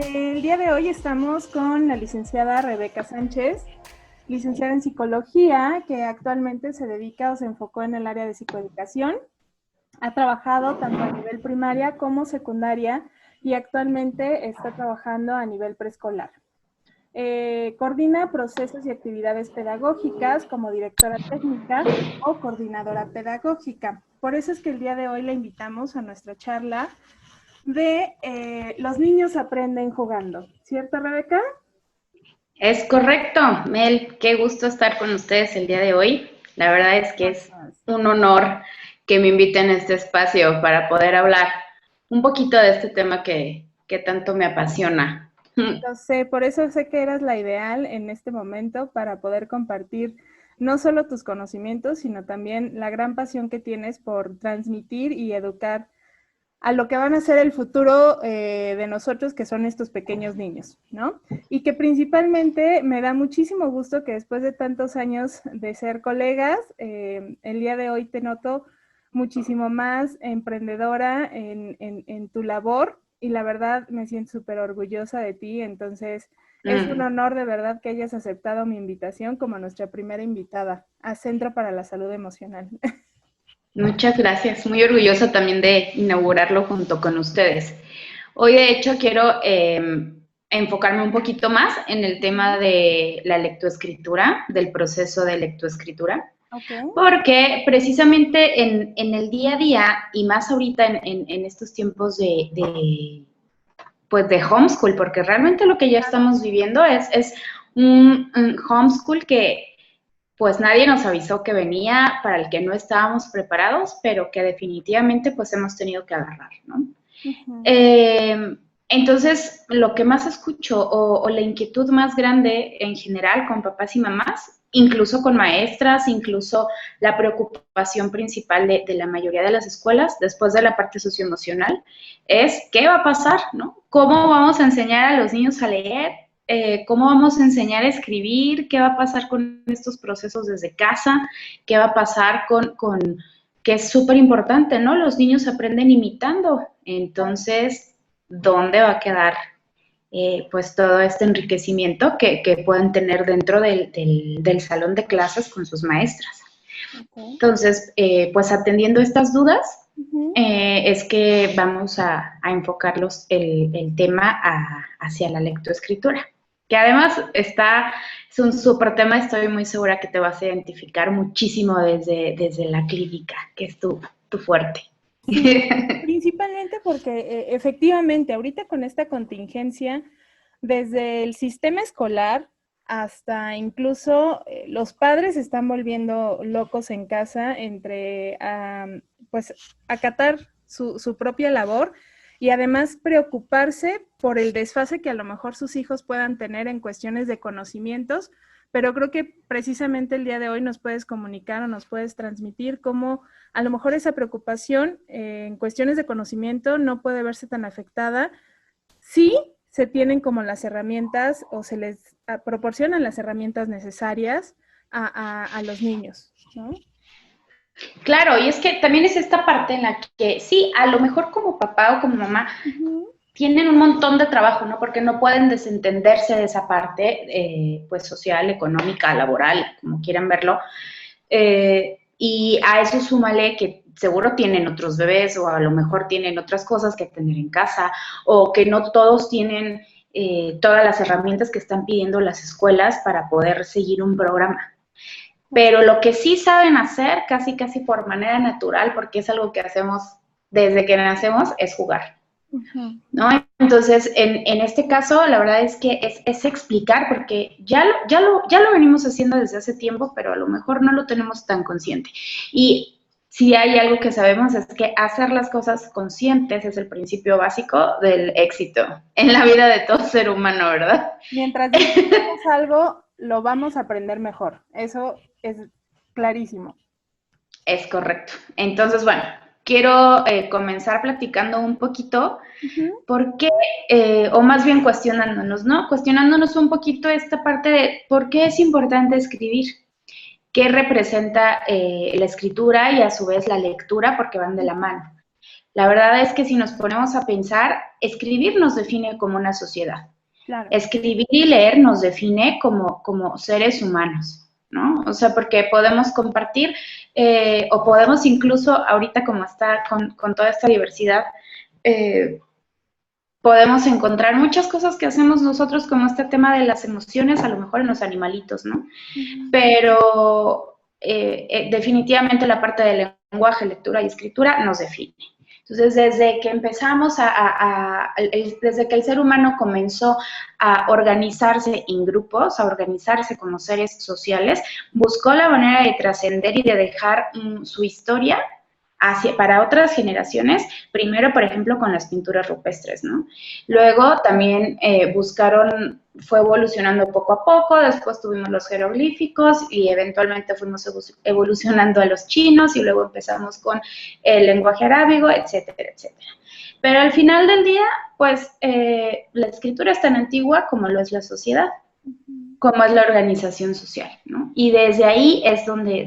El día de hoy estamos con la licenciada Rebeca Sánchez, licenciada en psicología, que actualmente se dedica o se enfocó en el área de psicoeducación. Ha trabajado tanto a nivel primaria como secundaria y actualmente está trabajando a nivel preescolar. Coordina procesos y actividades pedagógicas como directora técnica o coordinadora pedagógica. Por eso es que el día de hoy la invitamos a nuestra charla de los niños aprenden jugando. ¿Cierto, Rebeca? Es correcto, Mel, qué gusto estar con ustedes el día de hoy. La verdad es que es un honor que me inviten a este espacio para poder hablar un poquito de este tema que tanto me apasiona. Lo sé, por eso sé que eras la ideal en este momento para poder compartir no solo tus conocimientos, sino también la gran pasión que tienes por transmitir y educar a lo que van a ser el futuro de nosotros, que son estos pequeños niños, ¿no? Y que principalmente me da muchísimo gusto que después de tantos años de ser colegas, el día de hoy te noto muchísimo más emprendedora en tu labor y la verdad me siento súper orgullosa de ti, entonces es un honor de verdad que hayas aceptado mi invitación como nuestra primera invitada a Centro para la Salud Emocional. Muchas gracias, muy orgullosa también de inaugurarlo junto con ustedes. Hoy de hecho quiero enfocarme un poquito más en el tema de la lectoescritura, del proceso de lectoescritura. Okay. Porque precisamente en el día a día, y más ahorita en estos tiempos pues de homeschool, porque realmente lo que ya estamos viviendo es un homeschool que pues nadie nos avisó que venía, para el que no estábamos preparados, pero que definitivamente pues hemos tenido que agarrar, ¿no? Entonces, lo que más escucho o la inquietud más grande en general con papás y mamás, incluso con maestras, incluso la preocupación principal de la mayoría de las escuelas, después de la parte socioemocional, es qué va a pasar, ¿no? ¿Cómo vamos a enseñar a los niños a leer? ¿Cómo vamos a enseñar a escribir? ¿Qué va a pasar con estos procesos desde casa? ¿Qué va a pasar con que es súper importante, ¿no? Los niños aprenden imitando. Entonces, ¿dónde va a quedar pues todo este enriquecimiento que pueden tener dentro del salón de clases con sus maestras? Okay. Entonces, pues atendiendo estas dudas, es que vamos a enfocarlos el tema hacia la lectoescritura, que además es un súper tema, estoy muy segura que te vas a identificar muchísimo desde la clínica, que es tu fuerte. Sí, principalmente porque efectivamente ahorita con esta contingencia, desde el sistema escolar hasta incluso los padres se están volviendo locos en casa entre pues acatar su propia labor y además preocuparse por el desfase que a lo mejor sus hijos puedan tener en cuestiones de conocimientos, pero creo que precisamente el día de hoy nos puedes comunicar o nos puedes transmitir cómo a lo mejor esa preocupación en cuestiones de conocimiento no puede verse tan afectada si se tienen como las herramientas o se les proporcionan las herramientas necesarias a los niños, ¿no? Claro, y es que también es esta parte en la que sí, a lo mejor como papá o como mamá tienen un montón de trabajo, ¿no? Porque no pueden desentenderse de esa parte, pues social, económica, laboral, como quieran verlo. Y a eso súmale que seguro tienen otros bebés o a lo mejor tienen otras cosas que atender en casa o que no todos tienen todas las herramientas que están pidiendo las escuelas para poder seguir un programa. Pero lo que sí saben hacer, casi por manera natural, porque es algo que hacemos desde que nacemos, es jugar. ¿No? Entonces, en este caso, la verdad es que es explicar, porque ya lo venimos haciendo desde hace tiempo, pero a lo mejor no lo tenemos tan consciente. Y si hay algo que sabemos es que hacer las cosas conscientes es el principio básico del éxito en la vida de todo ser humano, ¿verdad? Mientras disfrutemos algo, lo vamos a aprender mejor. Eso es clarísimo. Es correcto. Entonces, bueno, quiero comenzar platicando un poquito por qué, o más bien cuestionándonos, ¿no? Cuestionándonos un poquito esta parte de por qué es importante escribir, qué representa la escritura y a su vez la lectura, porque van de la mano. La verdad es que si nos ponemos a pensar, escribir nos define como una sociedad. Claro. Escribir y leer nos define como seres humanos, ¿no? O sea, porque podemos compartir o podemos incluso, ahorita como está con toda esta diversidad, podemos encontrar muchas cosas que hacemos nosotros, como este tema de las emociones, a lo mejor en los animalitos, ¿no? Pero definitivamente la parte del lenguaje, lectura y escritura nos define. Entonces, desde que empezamos desde que el ser humano comenzó a organizarse en grupos, a organizarse como seres sociales, buscó la manera de trascender y de dejar su historia para otras generaciones, primero, por ejemplo, con las pinturas rupestres, ¿no? Luego también fue evolucionando poco a poco, después tuvimos los jeroglíficos y eventualmente fuimos evolucionando a los chinos y luego empezamos con el lenguaje arábigo, etcétera, etcétera. Pero al final del día, pues, la escritura es tan antigua como lo es la sociedad, como es la organización social, ¿no? Y desde ahí es donde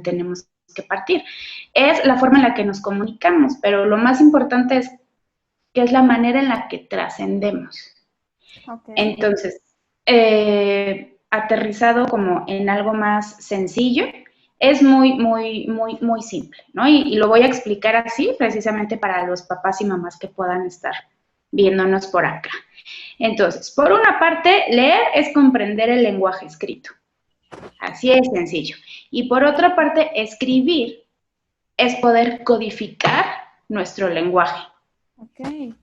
tenemos que partir. Es la forma en la que nos comunicamos, pero lo más importante es que es la manera en la que trascendemos. Okay. Entonces, aterrizado como en algo más sencillo, es muy simple, ¿no? Y lo voy a explicar así, precisamente para los papás y mamás que puedan estar viéndonos por acá. Entonces, por una parte, leer es comprender el lenguaje escrito. Así es sencillo. Y por otra parte, escribir es poder codificar nuestro lenguaje. Okay.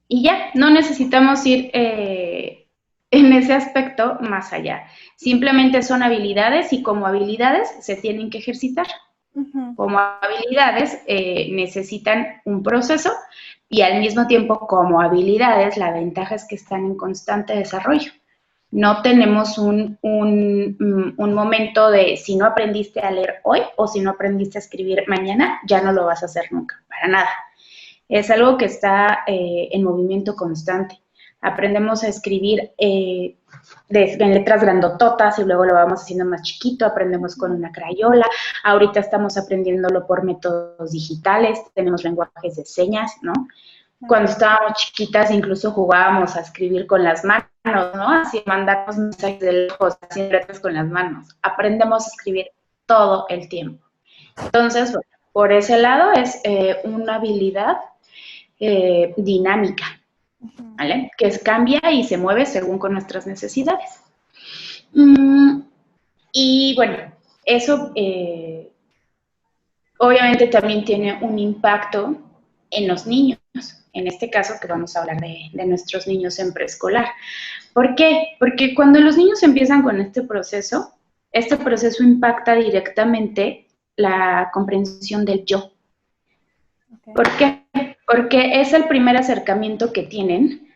Y ya, no necesitamos ir en ese aspecto más allá. Simplemente son habilidades y como habilidades se tienen que ejercitar. Como habilidades necesitan un proceso y al mismo tiempo como habilidades la ventaja es que están en constante desarrollo. No tenemos un momento de si no aprendiste a leer hoy o si no aprendiste a escribir mañana, ya no lo vas a hacer nunca, para nada. Es algo que está en movimiento constante. Aprendemos a escribir en letras grandototas y luego lo vamos haciendo más chiquito, aprendemos con una crayola, ahorita estamos aprendiéndolo por métodos digitales, tenemos lenguajes de señas, ¿no? Cuando estábamos chiquitas incluso jugábamos a escribir con las manos, ¿no? Así mandarnos mensajes de lejos, haciendo letras con las manos. Aprendemos a escribir todo el tiempo. Entonces, bueno, por ese lado es una habilidad dinámica, ¿vale? Que cambia y se mueve según con nuestras necesidades. Y bueno, eso obviamente también tiene un impacto en los niños. En este caso que vamos a hablar de nuestros niños en preescolar. ¿Por qué? Porque cuando los niños empiezan con este proceso impacta directamente la comprensión del yo. Okay. ¿Por qué? Porque es el primer acercamiento que tienen,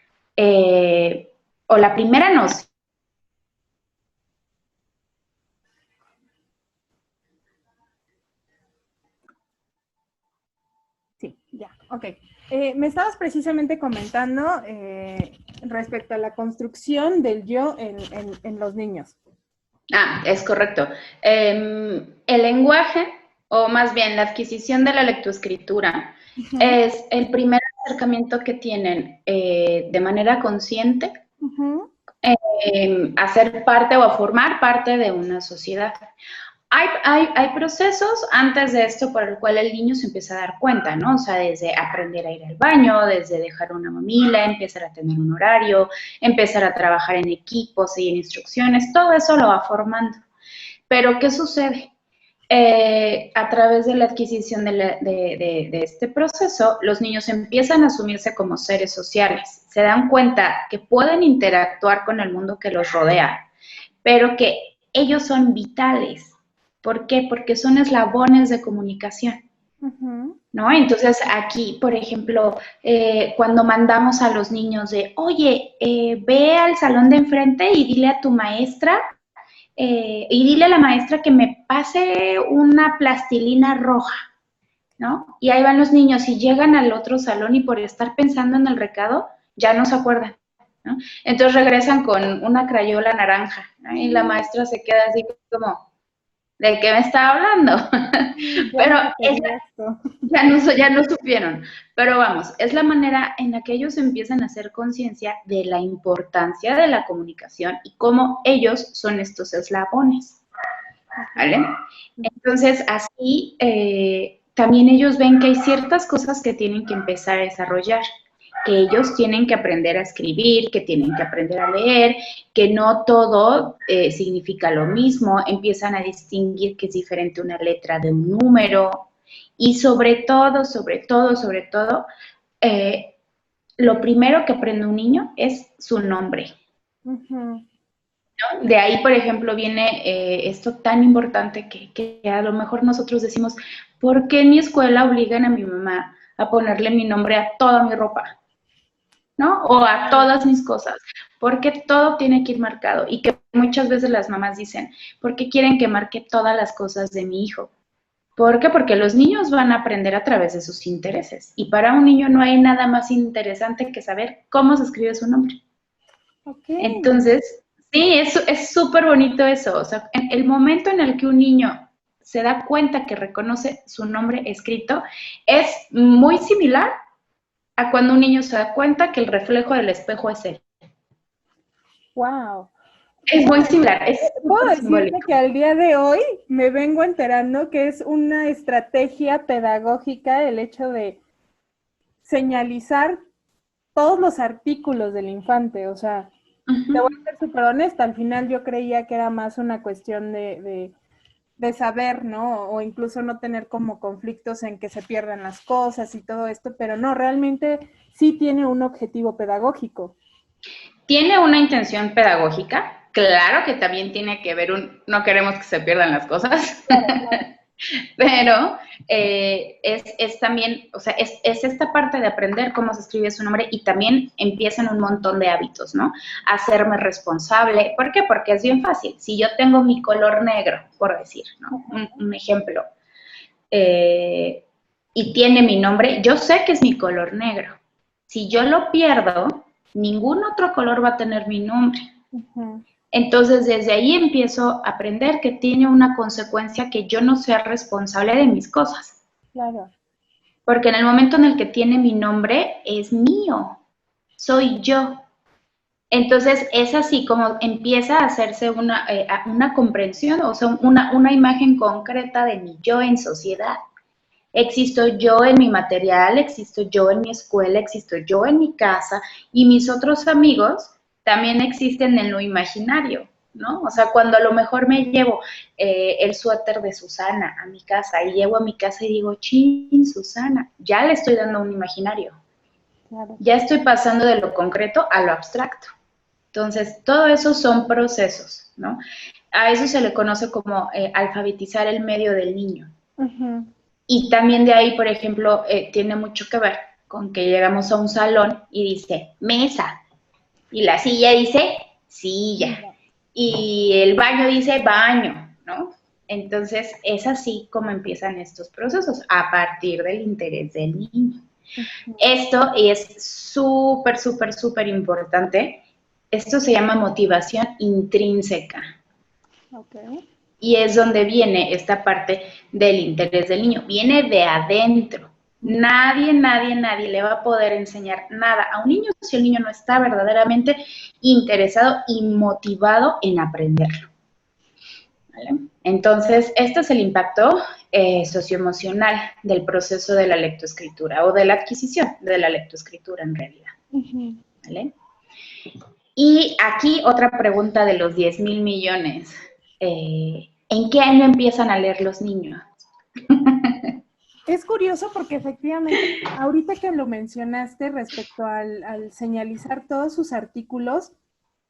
o la primera noción. Sí, ya, ok. Me estabas precisamente comentando respecto a la construcción del yo en los niños. Ah, es correcto. El lenguaje, o más bien la adquisición de la lectoescritura, es el primer acercamiento que tienen de manera consciente a ser parte o a formar parte de una sociedad. Hay procesos antes de esto por el cual el niño se empieza a dar cuenta, ¿no? O sea, desde aprender a ir al baño, desde dejar una mamila, empezar a tener un horario, empezar a trabajar en equipo, seguir instrucciones, todo eso lo va formando. Pero, ¿qué sucede? A través de la adquisición de este proceso, los niños empiezan a asumirse como seres sociales. Se dan cuenta que pueden interactuar con el mundo que los rodea, pero que ellos son vitales. ¿Por qué? Porque son eslabones de comunicación, ¿no? Entonces, aquí, por ejemplo, cuando mandamos a los niños de, oye, ve al salón de enfrente y dile a tu maestra, y dile a la maestra que me pase una plastilina roja, ¿no? Y ahí van los niños y llegan al otro salón y por estar pensando en el recado, ya no se acuerdan, ¿no? Entonces regresan con una crayola naranja, ¿no? Y la maestra se queda así como... ¿de qué me estaba hablando? Ya Pero no entendí esto. ya no supieron. Pero vamos, es la manera en la que ellos empiezan a hacer conciencia de la importancia de la comunicación y cómo ellos son estos eslabones, ¿vale? Entonces, así también ellos ven que hay ciertas cosas que tienen que empezar a desarrollar, que ellos tienen que aprender a escribir, que tienen que aprender a leer, que no todo significa lo mismo, empiezan a distinguir que es diferente una letra de un número y sobre todo, eh, lo primero que aprende un niño es su nombre. Ujú. De ahí, por ejemplo, viene esto tan importante que a lo mejor nosotros decimos, ¿por qué en mi escuela obligan a mi mamá a ponerle mi nombre a toda mi ropa? ¿No? O a todas mis cosas. Porque todo tiene que ir marcado. Y que muchas veces las mamás dicen, ¿por qué quieren que marque todas las cosas de mi hijo? ¿Por qué? Porque los niños van a aprender a través de sus intereses. Y para un niño no hay nada más interesante que saber cómo se escribe su nombre. Ok. Entonces, sí, es súper bonito eso. O sea, en el momento en el que un niño se da cuenta que reconoce su nombre escrito, es muy similar a cuando un niño se da cuenta que el reflejo del espejo es él. Wow. Es muy similar, es Puedo súper decirte simbólico. que al día de hoy me vengo enterando que es una estrategia pedagógica el hecho de señalizar todos los artículos del infante. O sea, te voy a Uh-huh. ser súper honesta, al final yo creía que era más una cuestión de saber, ¿no? O incluso no tener como conflictos en que se pierdan las cosas y todo esto, pero no, realmente sí tiene un objetivo pedagógico. Tiene una intención pedagógica, claro que también tiene que ver no queremos que se pierdan las cosas, Claro, claro. pero es también, o sea, es esta parte de aprender cómo se escribe su nombre y también empiezan un montón de hábitos, ¿no? Hacerme responsable. ¿Por qué? Porque es bien fácil. Si yo tengo mi color negro, por decir, ¿no? Un ejemplo, eh, y tiene mi nombre, yo sé que es mi color negro. Si yo lo pierdo, ningún otro color va a tener mi nombre. Ujú, Entonces, desde ahí empiezo a aprender que tiene una consecuencia que yo no sea responsable de mis cosas. claro. Porque en el momento en el que tiene mi nombre, es mío, soy yo. Entonces, es así como empieza a hacerse una comprensión, o sea, una imagen concreta de mi yo en sociedad. Existo yo en mi material, existo yo en mi escuela, existo yo en mi casa y mis otros amigos también existen en lo imaginario, ¿no? O sea, cuando a lo mejor me llevo el suéter de Susana a mi casa y llego a mi casa y digo, chin, Susana, ya le estoy dando un imaginario, Claro. ya estoy pasando de lo concreto a lo abstracto. Entonces, todo eso son procesos, ¿no? A eso se le conoce como alfabetizar el medio del niño. Ujú. Y también de ahí, por ejemplo, tiene mucho que ver con que llegamos a un salón y dice mesa, y la silla dice silla, Mira. y el baño dice baño, ¿no? Entonces es así como empiezan estos procesos, a partir del interés del niño. Ujú. Esto es súper, súper, súper importante. Esto se llama motivación intrínseca. Ok. Y es donde viene esta parte del interés del niño. Viene de adentro. Nadie le va a poder enseñar nada a un niño si el niño no está verdaderamente interesado y motivado en aprenderlo. ¿Vale? Entonces, este es el impacto socioemocional del proceso de la lectoescritura o de la adquisición de la lectoescritura en realidad. Ujú. ¿Vale? Y aquí otra pregunta de los 10,000,000,000. ¿En qué año empiezan a leer los niños? Es curioso porque efectivamente, ahorita que lo mencionaste respecto al señalizar todos sus artículos,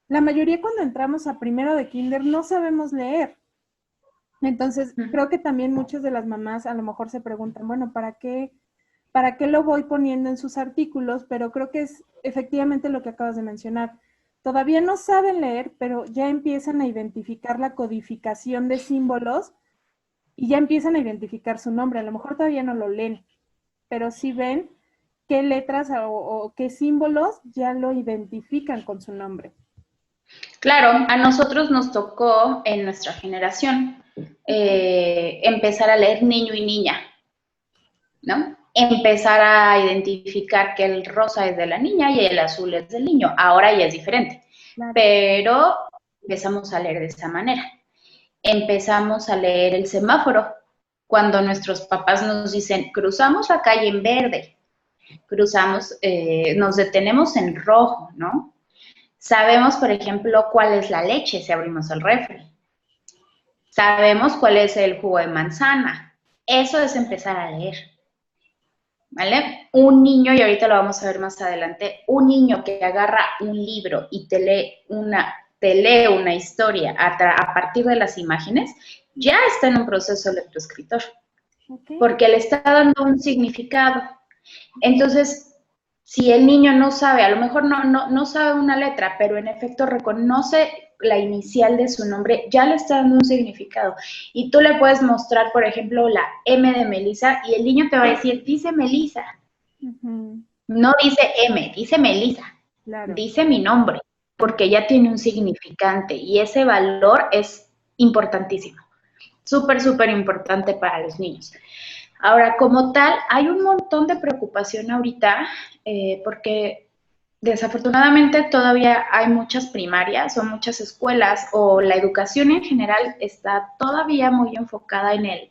la mayoría cuando entramos a primero de kinder no sabemos leer. Entonces, creo que también muchas de las mamás a lo mejor se preguntan, bueno, para qué lo voy poniendo en sus artículos? Pero creo que es efectivamente lo que acabas de mencionar. Todavía no saben leer, pero ya empiezan a identificar la codificación de símbolos y ya empiezan a identificar su nombre. A lo mejor todavía no lo leen, pero sí ven qué letras o qué símbolos ya lo identifican con su nombre. Claro, a nosotros nos tocó en nuestra generación empezar a leer niño y niña, ¿no? Empezar a identificar que el rosa es de la niña y el azul es del niño. Ahora ya es diferente, Claro. pero empezamos a leer de esa manera. Empezamos a leer el semáforo cuando nuestros papás nos dicen, cruzamos la calle en verde, cruzamos, nos detenemos en rojo, ¿no? Sabemos, por ejemplo, cuál es la leche si abrimos el refri. Sabemos cuál es el jugo de manzana. Eso es empezar a leer, ¿vale? Un niño, y ahorita lo vamos a ver más adelante, un niño que agarra un libro y te lee una historia a partir de las imágenes, ya está en un proceso lectoescritor, Okay. porque le está dando un significado. Entonces, si el niño no sabe, a lo mejor no sabe una letra, pero en efecto reconoce la inicial de su nombre, ya le está dando un significado. Y tú le puedes mostrar, por ejemplo, la M de Melissa y el niño te va a decir, dice Melissa. No dice M, dice Melissa. Claro. Dice mi nombre, porque ya tiene un significante y ese valor es importantísimo. Súper, súper importante para los niños. Ahora, como tal, hay un montón de preocupación ahorita porque desafortunadamente todavía hay muchas primarias o muchas escuelas o la educación en general está todavía muy enfocada en el,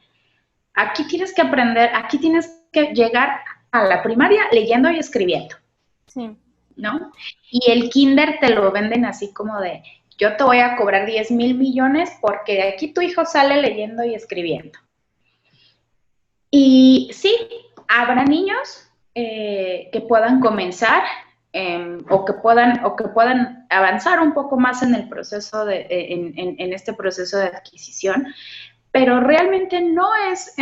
aquí tienes que aprender, aquí tienes que llegar a la primaria leyendo y escribiendo. Sí. ¿No? Y el kinder te lo venden así como de, yo te voy a cobrar 10,000 millones porque de aquí tu hijo sale leyendo y escribiendo. Y sí, habrá niños que puedan comenzar o que puedan avanzar un poco más en el proceso en este proceso de adquisición, pero realmente no es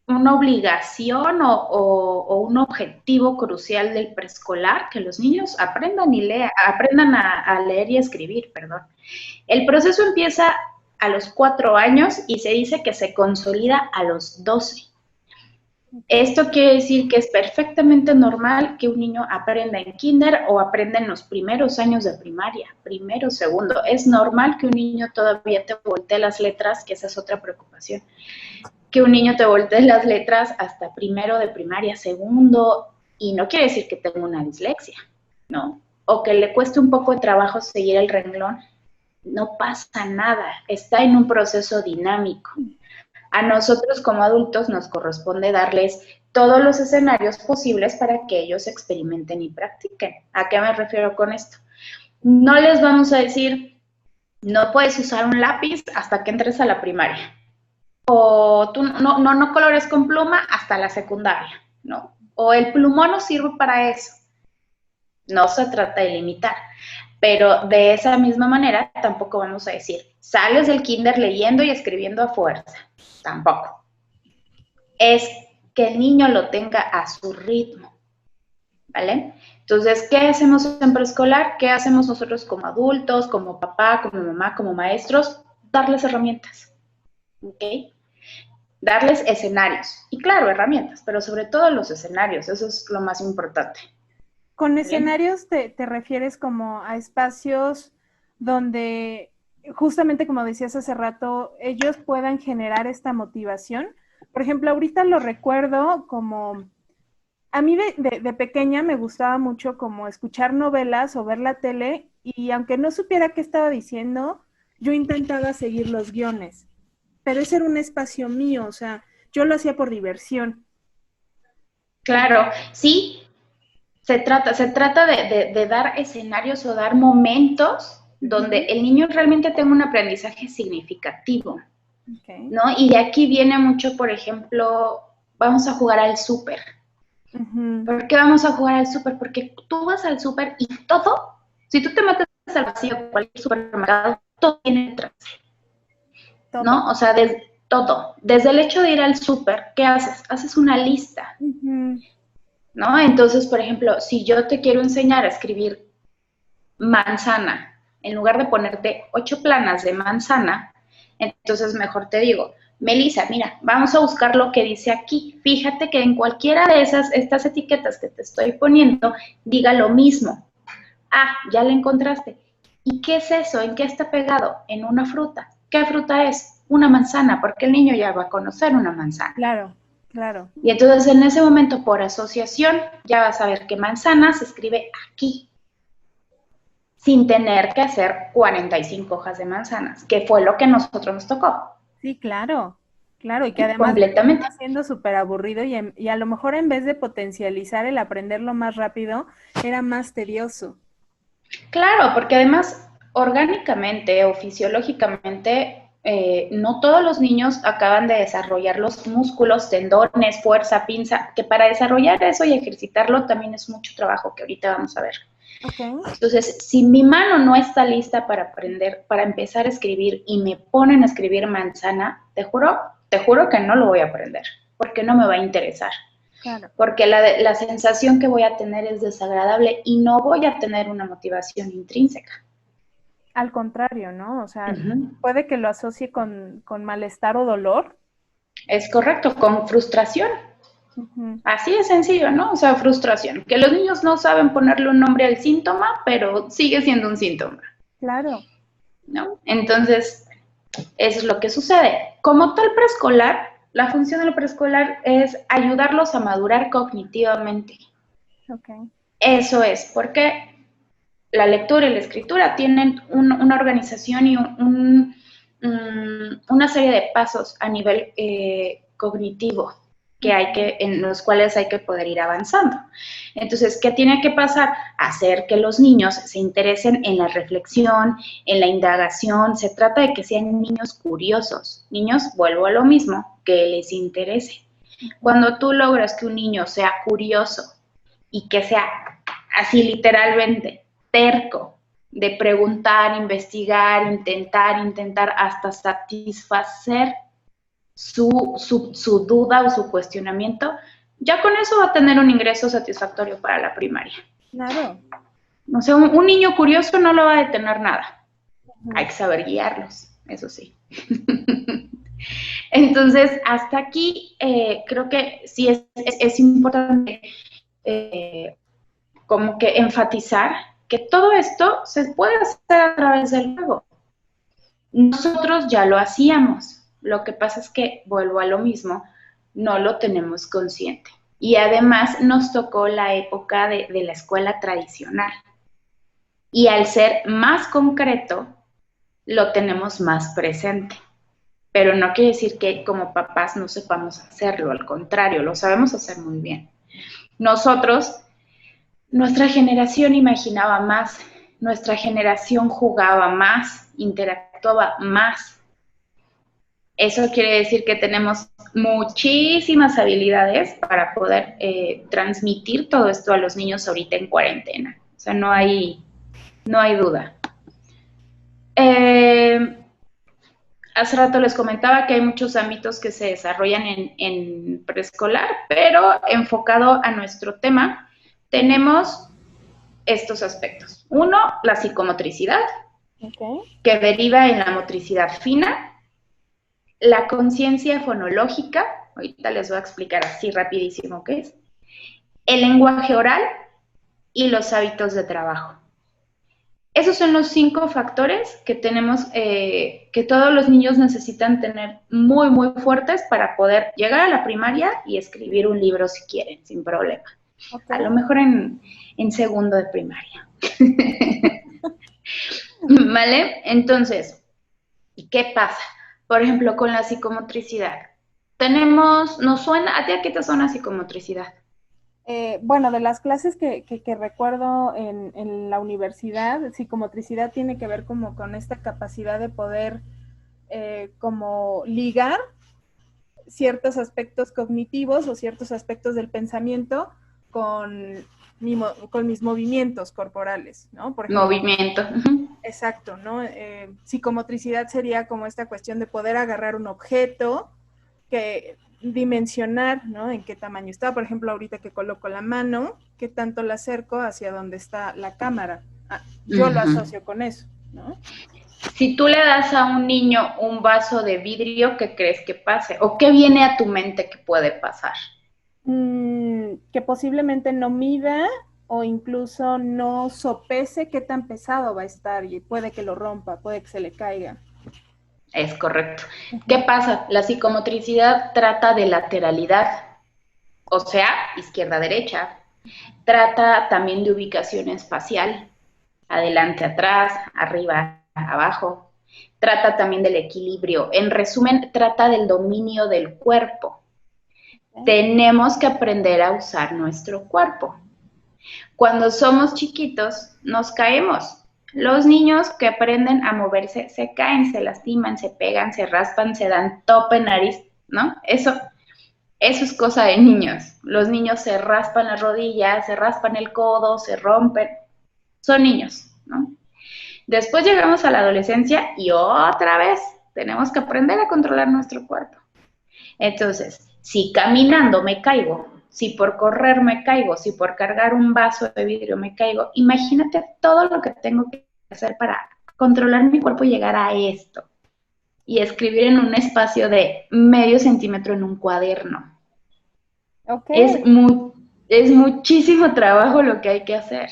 una obligación o un objetivo crucial del preescolar que los niños aprendan a leer y escribir, perdón. El proceso empieza a los 4 años y se dice que se consolida a los 12. Esto quiere decir que es perfectamente normal que un niño aprenda en kinder o aprenda en los primeros años de primaria, primero, segundo. Es normal que un niño todavía te voltee las letras, que esa es otra preocupación. Que un niño te voltee las letras hasta primero de primaria, segundo, y no quiere decir que tenga una dislexia, ¿no? O que le cueste un poco de trabajo seguir el renglón, no pasa nada, está en un proceso dinámico. A nosotros como adultos nos corresponde darles todos los escenarios posibles para que ellos experimenten y practiquen. ¿A qué me refiero con esto? No les vamos a decir, no puedes usar un lápiz hasta que entres a la primaria. O tú no colores con pluma hasta la secundaria, ¿no? O el plumón no sirve para eso. No se trata de limitar. Pero de esa misma manera tampoco vamos a decir, sales del kinder leyendo y escribiendo a fuerza. Tampoco. Es que el niño lo tenga a su ritmo, ¿vale? Entonces, ¿qué hacemos en preescolar? ¿Qué hacemos nosotros como adultos, como papá, como mamá, como maestros? Darles herramientas, ¿ok? Darles escenarios. Y claro, herramientas, pero sobre todo los escenarios. Eso es lo más importante. Con escenarios te refieres como a espacios donde, justamente como decías hace rato, ellos puedan generar esta motivación. Por ejemplo, ahorita lo recuerdo como, a mí de pequeña me gustaba mucho como escuchar novelas o ver la tele y aunque no supiera qué estaba diciendo, yo intentaba seguir los guiones. Pero ese era un espacio mío, o sea, yo lo hacía por diversión. Claro, sí, se trata de dar escenarios o dar momentos donde el niño realmente tenga un aprendizaje significativo, Okay. ¿no? Y de aquí viene mucho, por ejemplo, vamos a jugar al súper. ¿Por qué vamos a jugar al súper? Porque tú vas al súper y todo, si tú te metes al vacío de cualquier supermercado, todo tiene detrás, ¿no? O sea, todo. Desde el hecho de ir al súper, ¿qué haces? Haces una lista, ¿no? Entonces, por ejemplo, si yo te quiero enseñar a escribir manzana, en lugar de ponerte 8 planas de manzana, entonces mejor te digo, Melissa, mira, vamos a buscar lo que dice aquí. Fíjate que en cualquiera de estas etiquetas que te estoy poniendo, diga lo mismo. Ah, ya la encontraste. ¿Y qué es eso? ¿En qué está pegado? En una fruta. ¿Qué fruta es? Una manzana, porque el niño ya va a conocer una manzana. Claro, claro. Y entonces en ese momento, por asociación, ya va a saber que manzana se escribe aquí, sin tener que hacer 45 hojas de manzanas, que fue lo que a nosotros nos tocó. Sí, claro, claro, y que además Completamente. va siendo súper aburrido y a lo mejor en vez de potencializar el aprenderlo más rápido, era más tedioso. Claro, porque además orgánicamente o fisiológicamente no todos los niños acaban de desarrollar los músculos, tendones, fuerza, pinza, que para desarrollar eso y ejercitarlo también es mucho trabajo que ahorita vamos a ver. Okay. Entonces, si mi mano no está lista para aprender, para empezar a escribir y me ponen a escribir manzana, te juro que no lo voy a aprender, porque no me va a interesar. Claro. Porque la sensación que voy a tener es desagradable y no voy a tener una motivación intrínseca. Al contrario, ¿no? O sea, puede que lo asocie con malestar o dolor. Es correcto, con frustración. Así de sencillo, ¿no? O sea, frustración. Que los niños no saben ponerle un nombre al síntoma, pero sigue siendo un síntoma. Claro. ¿No? Entonces, eso es lo que sucede. Como tal preescolar, la función del preescolar es ayudarlos a madurar cognitivamente. Okay. Eso es, porque la lectura y la escritura tienen una organización y una serie de pasos a nivel cognitivo en los cuales hay que poder ir avanzando. Entonces, ¿qué tiene que pasar? Hacer que los niños se interesen en la reflexión, en la indagación. Se trata de que sean niños curiosos. Niños, vuelvo a lo mismo, que les interese. Cuando tú logras que un niño sea curioso y que sea así literalmente terco, de preguntar, investigar, intentar hasta satisfacer su duda o su cuestionamiento, ya con eso va a tener un ingreso satisfactorio para la primaria. Claro. O sea, un niño curioso no lo va a detener nada. Hay que saber guiarlos, eso sí. Entonces, hasta aquí creo que sí es importante como que enfatizar que todo esto se puede hacer a través del juego. Nosotros ya lo hacíamos, lo que pasa es que, vuelvo a lo mismo, no lo tenemos consciente. Y además nos tocó la época de la escuela tradicional. Y al ser más concreto, lo tenemos más presente. Pero no quiere decir que como papás no sepamos hacerlo, al contrario, lo sabemos hacer muy bien. Nosotros, nuestra generación imaginaba más, nuestra generación jugaba más, interactuaba más. Eso quiere decir que tenemos muchísimas habilidades para poder transmitir todo esto a los niños ahorita en cuarentena. O sea, no hay duda. Hace rato les comentaba que hay muchos ámbitos que se desarrollan en preescolar, pero enfocado a nuestro tema, tenemos estos aspectos. Uno, la psicomotricidad, que deriva en la motricidad fina, la conciencia fonológica, ahorita les voy a explicar así rapidísimo qué es, el lenguaje oral y los hábitos de trabajo. Esos son los 5 factores que tenemos, que todos los niños necesitan tener muy, muy fuertes para poder llegar a la primaria y escribir un libro si quieren, sin problema. Okay. A lo mejor en segundo de primaria. ¿Vale? Entonces, ¿qué pasa? Por ejemplo, con la psicomotricidad. ¿Nos suena? ¿A ti qué te suena psicomotricidad? Bueno, de las clases que recuerdo en la universidad, psicomotricidad tiene que ver como con esta capacidad de poder como ligar ciertos aspectos cognitivos o ciertos aspectos del pensamiento con mis movimientos corporales, ¿no? Por ejemplo, movimiento. Exacto, ¿no? Psicomotricidad sería como esta cuestión de poder agarrar un objeto, que dimensionar, ¿no? En qué tamaño está. Por ejemplo, ahorita que coloco la mano, qué tanto la acerco hacia donde está la cámara. Yo lo asocio con eso, ¿no? Si tú le das a un niño un vaso de vidrio, ¿qué crees que pase? ¿O qué viene a tu mente que puede pasar? Que posiblemente no mida o incluso no sopese qué tan pesado va a estar y puede que lo rompa, puede que se le caiga. Es correcto. ¿Qué pasa? La psicomotricidad trata de lateralidad, o sea, izquierda-derecha. Trata también de ubicación espacial, adelante, atrás, arriba, abajo. Trata también del equilibrio. En resumen, trata del dominio del cuerpo. Tenemos que aprender a usar nuestro cuerpo. Cuando somos chiquitos, nos caemos. Los niños que aprenden a moverse se caen, se lastiman, se pegan, se raspan, se dan tope en nariz, ¿no? Eso es cosa de niños. Los niños se raspan las rodillas, se raspan el codo, se rompen. Son niños, ¿no? Después llegamos a la adolescencia y otra vez tenemos que aprender a controlar nuestro cuerpo. Entonces, si caminando me caigo, si por correr me caigo, si por cargar un vaso de vidrio me caigo, imagínate todo lo que tengo que hacer para controlar mi cuerpo y llegar a esto. Y escribir en un espacio de medio centímetro en un cuaderno. Okay. Es muchísimo trabajo lo que hay que hacer.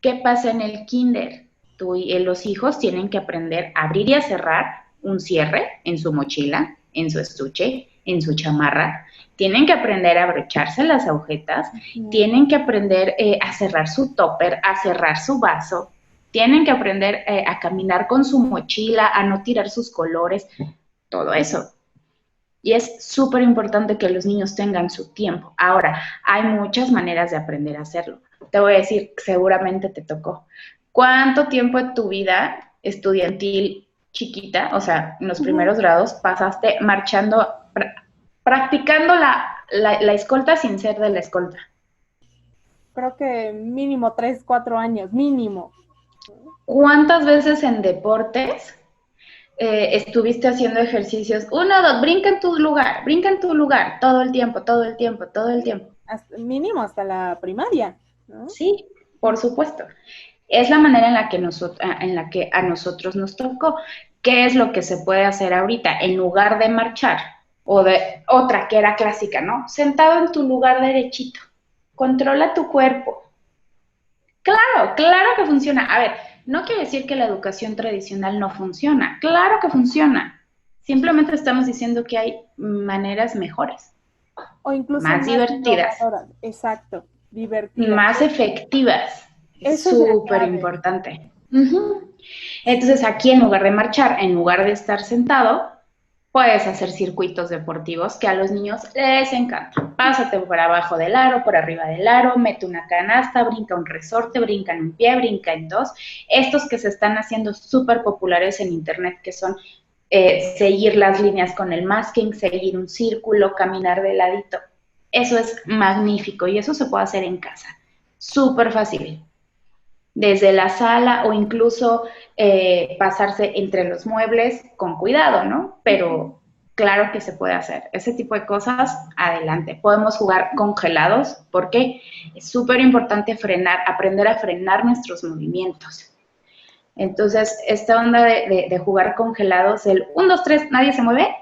¿Qué pasa en el kinder? Los hijos tienen que aprender a abrir y a cerrar un cierre en su mochila, en su estuche, en su chamarra. Tienen que aprender a abrocharse las agujetas. Tienen que aprender a cerrar su topper, a cerrar su vaso. Tienen que aprender a caminar con su mochila, a no tirar sus colores, todo eso. Y es súper importante que los niños tengan su tiempo. Ahora, hay muchas maneras de aprender a hacerlo. Te voy a decir, seguramente te tocó. ¿Cuánto tiempo de tu vida estudiantil chiquita, o sea, en los primeros grados, pasaste marchando, practicando la escolta sin ser de la escolta? Creo que mínimo 3, 4 años, mínimo. ¿Cuántas veces en deportes estuviste haciendo ejercicios? 1, 2, brinca en tu lugar, todo el tiempo, todo el tiempo, todo el tiempo. Mínimo hasta la primaria, ¿no? Sí, por supuesto. Es la manera en la que a nosotros nos tocó. ¿Qué es lo que se puede hacer ahorita? En lugar de marchar, o de otra que era clásica, ¿no? Sentado en tu lugar derechito. Controla tu cuerpo. Claro, claro que funciona. A ver, no quiere decir que la educación tradicional no funciona. Claro que funciona. Simplemente estamos diciendo que hay maneras mejores. O incluso más divertidas. Exacto, divertidas. Más efectivas. Eso es súper importante. Entonces, aquí en lugar de marchar, en lugar de estar sentado, puedes hacer circuitos deportivos que a los niños les encanta. Pásate por abajo del aro, por arriba del aro, mete una canasta, brinca un resorte, brinca en un pie, brinca en dos. Estos que se están haciendo súper populares en internet, que son seguir las líneas con el masking, seguir un círculo, caminar de ladito. Eso es magnífico y eso se puede hacer en casa. Súper fácil. Desde la sala o incluso pasarse entre los muebles con cuidado, ¿no? Pero claro que se puede hacer. Ese tipo de cosas, adelante. Podemos jugar congelados porque es súper importante aprender a frenar nuestros movimientos. Entonces, esta onda de jugar congelados, el 1, 2, 3, nadie se mueve,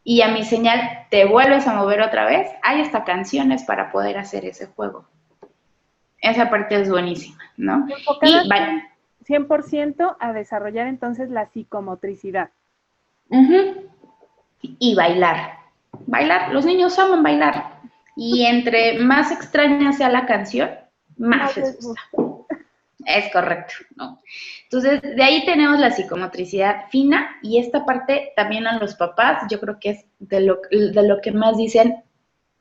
y a mi señal te vuelves a mover otra vez, hay hasta canciones para poder hacer ese juego. Esa parte es buenísima, ¿no? Y 100% a desarrollar entonces la psicomotricidad. Y bailar. Bailar, los niños aman bailar. Y entre más extraña sea la canción, más les gusta. Es correcto, ¿no? Entonces, de ahí tenemos la psicomotricidad fina y esta parte también a los papás, yo creo que es de lo que más dicen,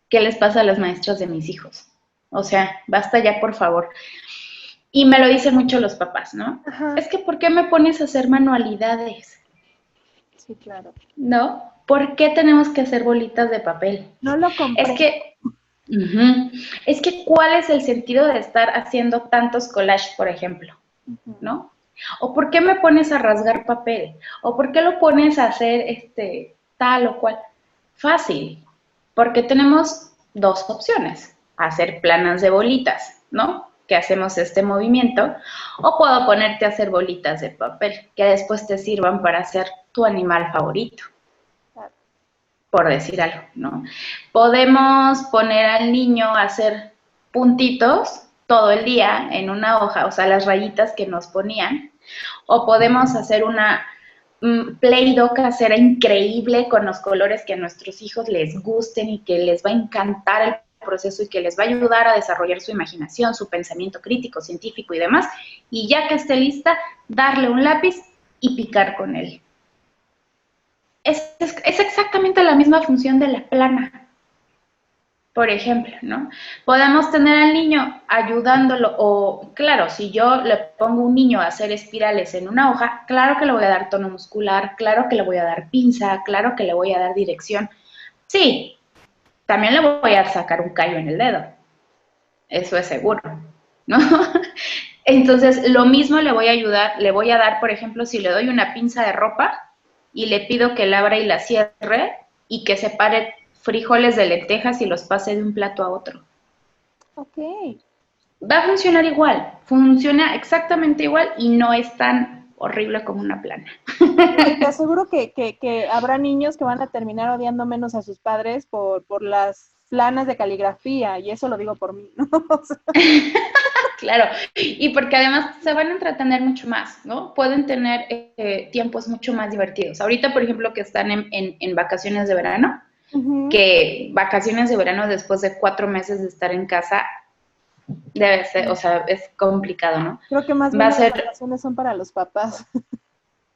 ¿qué les pasa a las maestras de mis hijos? O sea, basta ya, por favor. Y me lo dicen mucho los papás, ¿no? Ajá. Es que, ¿por qué me pones a hacer manualidades? Sí, claro. ¿No? ¿Por qué tenemos que hacer bolitas de papel? No lo compré. Es que, ¿cuál es el sentido de estar haciendo tantos collages, por ejemplo? ¿No? ¿O por qué me pones a rasgar papel? ¿O por qué lo pones a hacer tal o cual? Fácil, porque tenemos dos opciones. Hacer planas de bolitas, ¿no? Que hacemos este movimiento. O puedo ponerte a hacer bolitas de papel, que después te sirvan para hacer tu animal favorito. Por decir algo, ¿no? Podemos poner al niño a hacer puntitos todo el día en una hoja, o sea, las rayitas que nos ponían, o podemos hacer una Play-Doh casera increíble con los colores que a nuestros hijos les gusten y que les va a encantar el proceso y que les va a ayudar a desarrollar su imaginación, su pensamiento crítico, científico y demás. Y ya que esté lista, darle un lápiz y picar con él. Es exactamente la misma función de la plana. Por ejemplo, ¿no? Podemos tener al niño ayudándolo, o claro, si yo le pongo a un niño a hacer espirales en una hoja, claro que le voy a dar tono muscular, claro que le voy a dar pinza, claro que le voy a dar dirección. Sí, también le voy a sacar un callo en el dedo, eso es seguro, ¿no? Entonces, lo mismo le voy a ayudar, le voy a dar, por ejemplo, si le doy una pinza de ropa y le pido que la abra y la cierre y que separe frijoles de lentejas y los pase de un plato a otro. Ok. Va a funcionar igual, funciona exactamente igual y no es tan horrible como una plana. No, y te aseguro que habrá niños que van a terminar odiando menos a sus padres por las planas de caligrafía, y eso lo digo por mí, ¿no? O sea, Claro, y porque además se van a entretener mucho más, ¿no? Pueden tener tiempos mucho más divertidos. Ahorita, por ejemplo, que están en vacaciones de verano, que vacaciones de verano después de 4 meses de estar en casa, debe ser, o sea, es complicado, ¿no? creo que más Va bien a las ser, vacaciones son para los papás.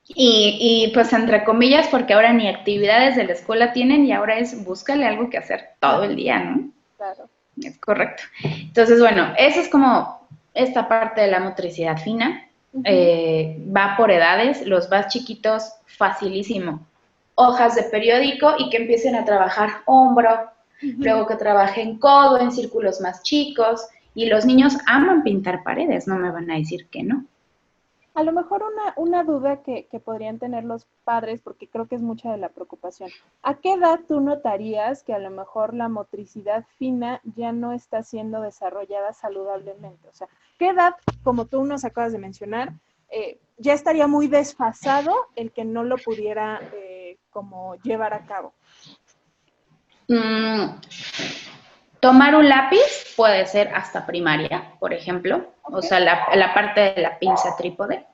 y pues entre comillas, porque ahora ni actividades de la escuela tienen y ahora es búscale algo que hacer todo el día, ¿no? Claro. Es correcto. Entonces, bueno, eso es como esta parte de la motricidad fina. Va por edades, los más chiquitos, facilísimo. Hojas de periódico y que empiecen a trabajar hombro, luego que trabajen codo en círculos más chicos. Y los niños aman pintar paredes, no me van a decir que no. A lo mejor una duda que podrían tener los padres, porque creo que es mucha de la preocupación. ¿A qué edad tú notarías que a lo mejor la motricidad fina ya no está siendo desarrollada saludablemente? O sea, ¿qué edad, como tú nos acabas de mencionar, ya estaría muy desfasado el que no lo pudiera como llevar a cabo? Tomar un lápiz puede ser hasta primaria, por ejemplo, Okay. o sea, la parte de la pinza trípode.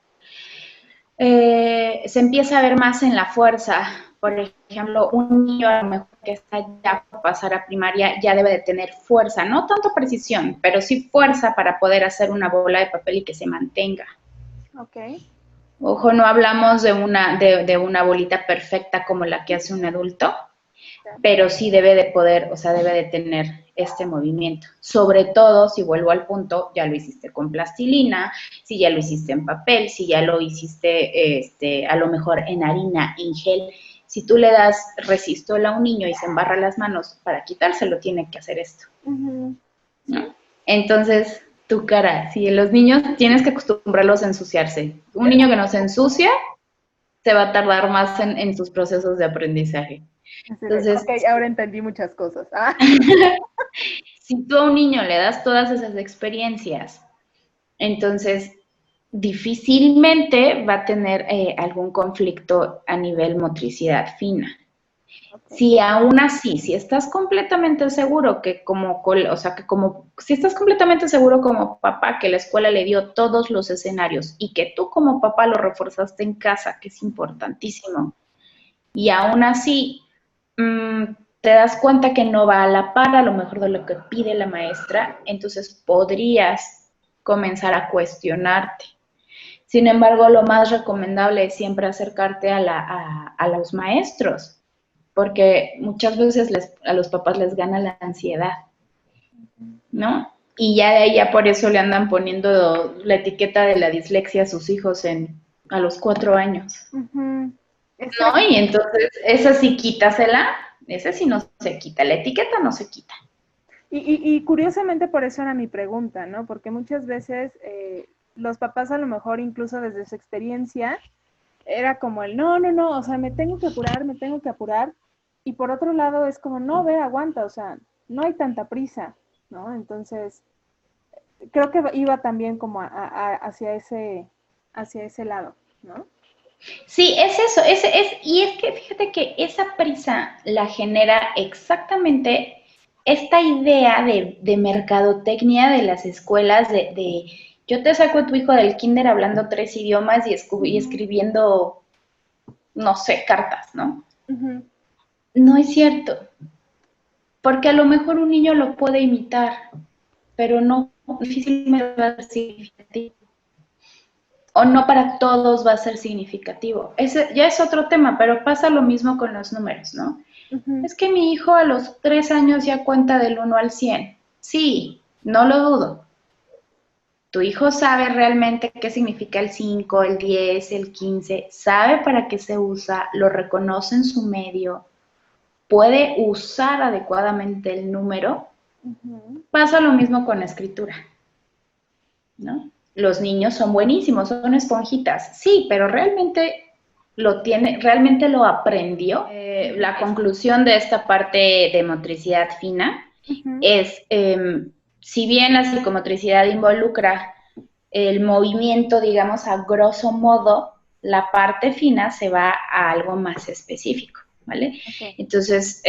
Se empieza a ver más en la fuerza. Por ejemplo, un niño a lo mejor que está ya por pasar a primaria ya debe de tener fuerza, no tanto precisión, pero sí fuerza para poder hacer una bola de papel y que se mantenga. Ok. Ojo, no hablamos de una bolita perfecta como la que hace un adulto, pero sí debe de poder, o sea, debe de tener este movimiento. Sobre todo, si vuelvo al punto, ya lo hiciste con plastilina, si ya lo hiciste en papel, si ya lo hiciste a lo mejor en harina, en gel. Si tú le das resistol a un niño y se embarra las manos, para quitárselo tiene que hacer esto. ¿No? Entonces, tu cara, si los niños tienes que acostumbrarlos a ensuciarse. Un niño que no se ensucia se va a tardar más en sus procesos de aprendizaje. Entonces, Ok, ahora entendí muchas cosas. Ah. si tú a un niño le das todas esas experiencias, entonces difícilmente va a tener algún conflicto a nivel motricidad fina. Okay. Si aún así, si estás completamente seguro que si estás completamente seguro como papá que la escuela le dio todos los escenarios y que tú como papá lo reforzaste en casa, que es importantísimo, y aún así te das cuenta que no va a la par a lo mejor de lo que pide la maestra, entonces podrías comenzar a cuestionarte. Sin embargo, lo más recomendable es siempre acercarte a los maestros, porque muchas veces a los papás les gana la ansiedad, ¿no? Y ya de ahí, ya por eso le andan poniendo la etiqueta de la dislexia a sus hijos a los 4 años. ¿No? Y entonces, esa sí quítasela, esa sí no se quita, la etiqueta no se quita. Y curiosamente por eso era mi pregunta, ¿no? Porque muchas veces los papás a lo mejor incluso desde su experiencia era como el no, o sea, me tengo que apurar, me tengo que apurar. Y por otro lado es como, no, ve, aguanta, o sea, no hay tanta prisa, ¿no? Entonces, creo que iba también como hacia ese lado, ¿no? Sí, es eso, y es que fíjate que esa prisa la genera exactamente esta idea de mercadotecnia de las escuelas, yo te saco a tu hijo del kinder hablando 3 idiomas y escribiendo, no sé, cartas, ¿no? No es cierto, porque a lo mejor un niño lo puede imitar, pero no, difícilmente va a ser significativo. O no para todos va a ser significativo. Ese ya es otro tema, pero pasa lo mismo con los números, ¿no? Es que mi hijo a los 3 años ya cuenta del 1 al 100. Sí, no lo dudo. Tu hijo sabe realmente qué significa el 5, el 10, el 15, sabe para qué se usa, lo reconoce en su medio, puede usar adecuadamente el número. Pasa lo mismo con la escritura, ¿no? Los niños son buenísimos, son esponjitas, sí, pero realmente realmente lo aprendió. La conclusión de esta parte de motricidad fina es, si bien la psicomotricidad involucra el movimiento, digamos, a grosso modo, la parte fina se va a algo más específico, ¿vale? Entonces,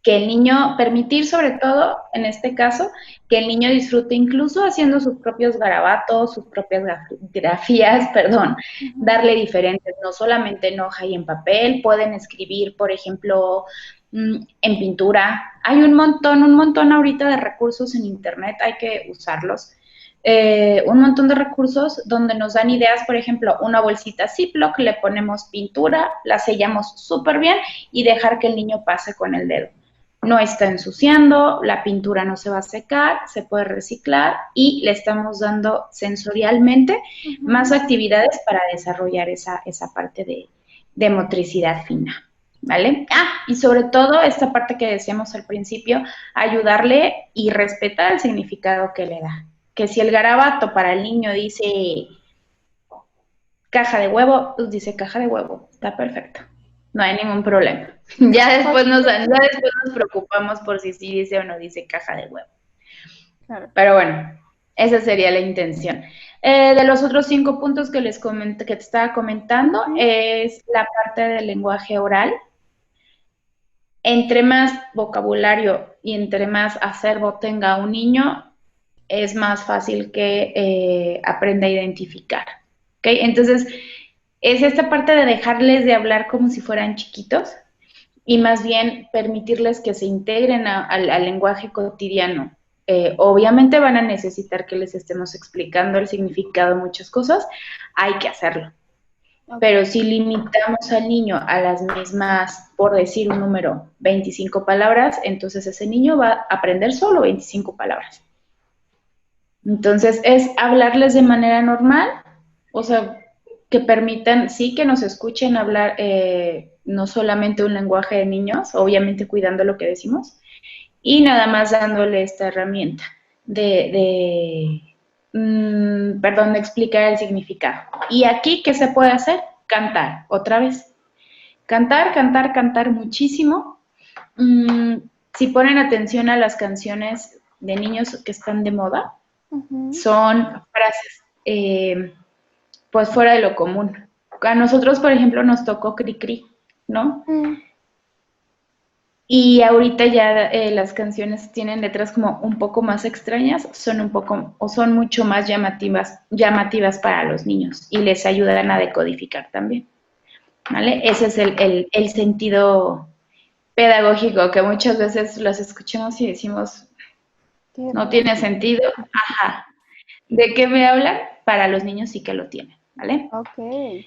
que el niño, permitir sobre todo, en este caso, que el niño disfrute incluso haciendo sus propios garabatos, sus propias grafías, darle diferentes, no solamente en hoja y en papel, pueden escribir, por ejemplo, en pintura. Hay un montón ahorita de recursos en internet, hay que usarlos. Un montón de recursos donde nos dan ideas, por ejemplo, una bolsita Ziploc, le ponemos pintura, la sellamos súper bien y dejar que el niño pase con el dedo. No está ensuciando, la pintura no se va a secar, se puede reciclar y le estamos dando sensorialmente más actividades para desarrollar esa parte de motricidad fina, ¿vale? Y sobre todo esta parte que decíamos al principio, ayudarle y respetar el significado que le da. Que si el garabato para el niño dice caja de huevo, pues dice caja de huevo, está perfecto. No hay ningún problema. Ya después nos preocupamos por si sí dice o no dice caja de huevo. Claro. Pero bueno, esa sería la intención. De los otros 5 puntos que que te estaba comentando, es la parte del lenguaje oral. Entre más vocabulario y entre más acervo tenga un niño, es más fácil que aprenda a identificar. ¿Okay? Entonces, es esta parte de dejarles de hablar como si fueran chiquitos y más bien permitirles que se integren al lenguaje cotidiano. Obviamente van a necesitar que les estemos explicando el significado de muchas cosas, hay que hacerlo. Pero si limitamos al niño a las mismas, por decir un número, 25 palabras, entonces ese niño va a aprender solo 25 palabras. Entonces, es hablarles de manera normal, o sea, que permitan, sí, que nos escuchen hablar no solamente un lenguaje de niños, obviamente cuidando lo que decimos, y nada más dándole esta herramienta de explicar el significado. Y aquí, ¿qué se puede hacer? Cantar, otra vez. Cantar muchísimo. Si ponen atención a las canciones de niños que están de moda, son frases pues fuera de lo común. A nosotros, por ejemplo, nos tocó cri-cri, ¿no? Y ahorita ya las canciones tienen letras como un poco más extrañas, son mucho más llamativas para los niños y les ayudan a decodificar también, ¿vale? Ese es el sentido pedagógico que muchas veces los escuchamos y decimos, no tiene sentido. Ajá. ¿De qué me hablan? Para los niños sí que lo tienen, ¿vale? Ok.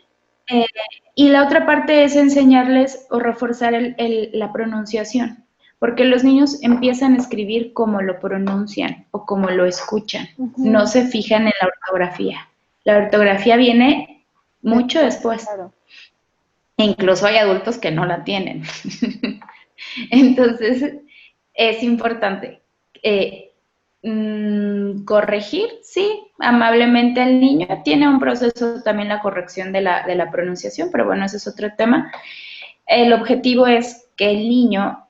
Y la otra parte es enseñarles o reforzar la pronunciación, porque los niños empiezan a escribir como lo pronuncian o como lo escuchan, no se fijan en la ortografía. La ortografía viene mucho después. Claro. E incluso hay adultos que no la tienen. Entonces, es importante corregir, sí, amablemente al niño. Tiene un proceso también la corrección de la pronunciación, pero bueno, ese es otro tema. El objetivo es que el niño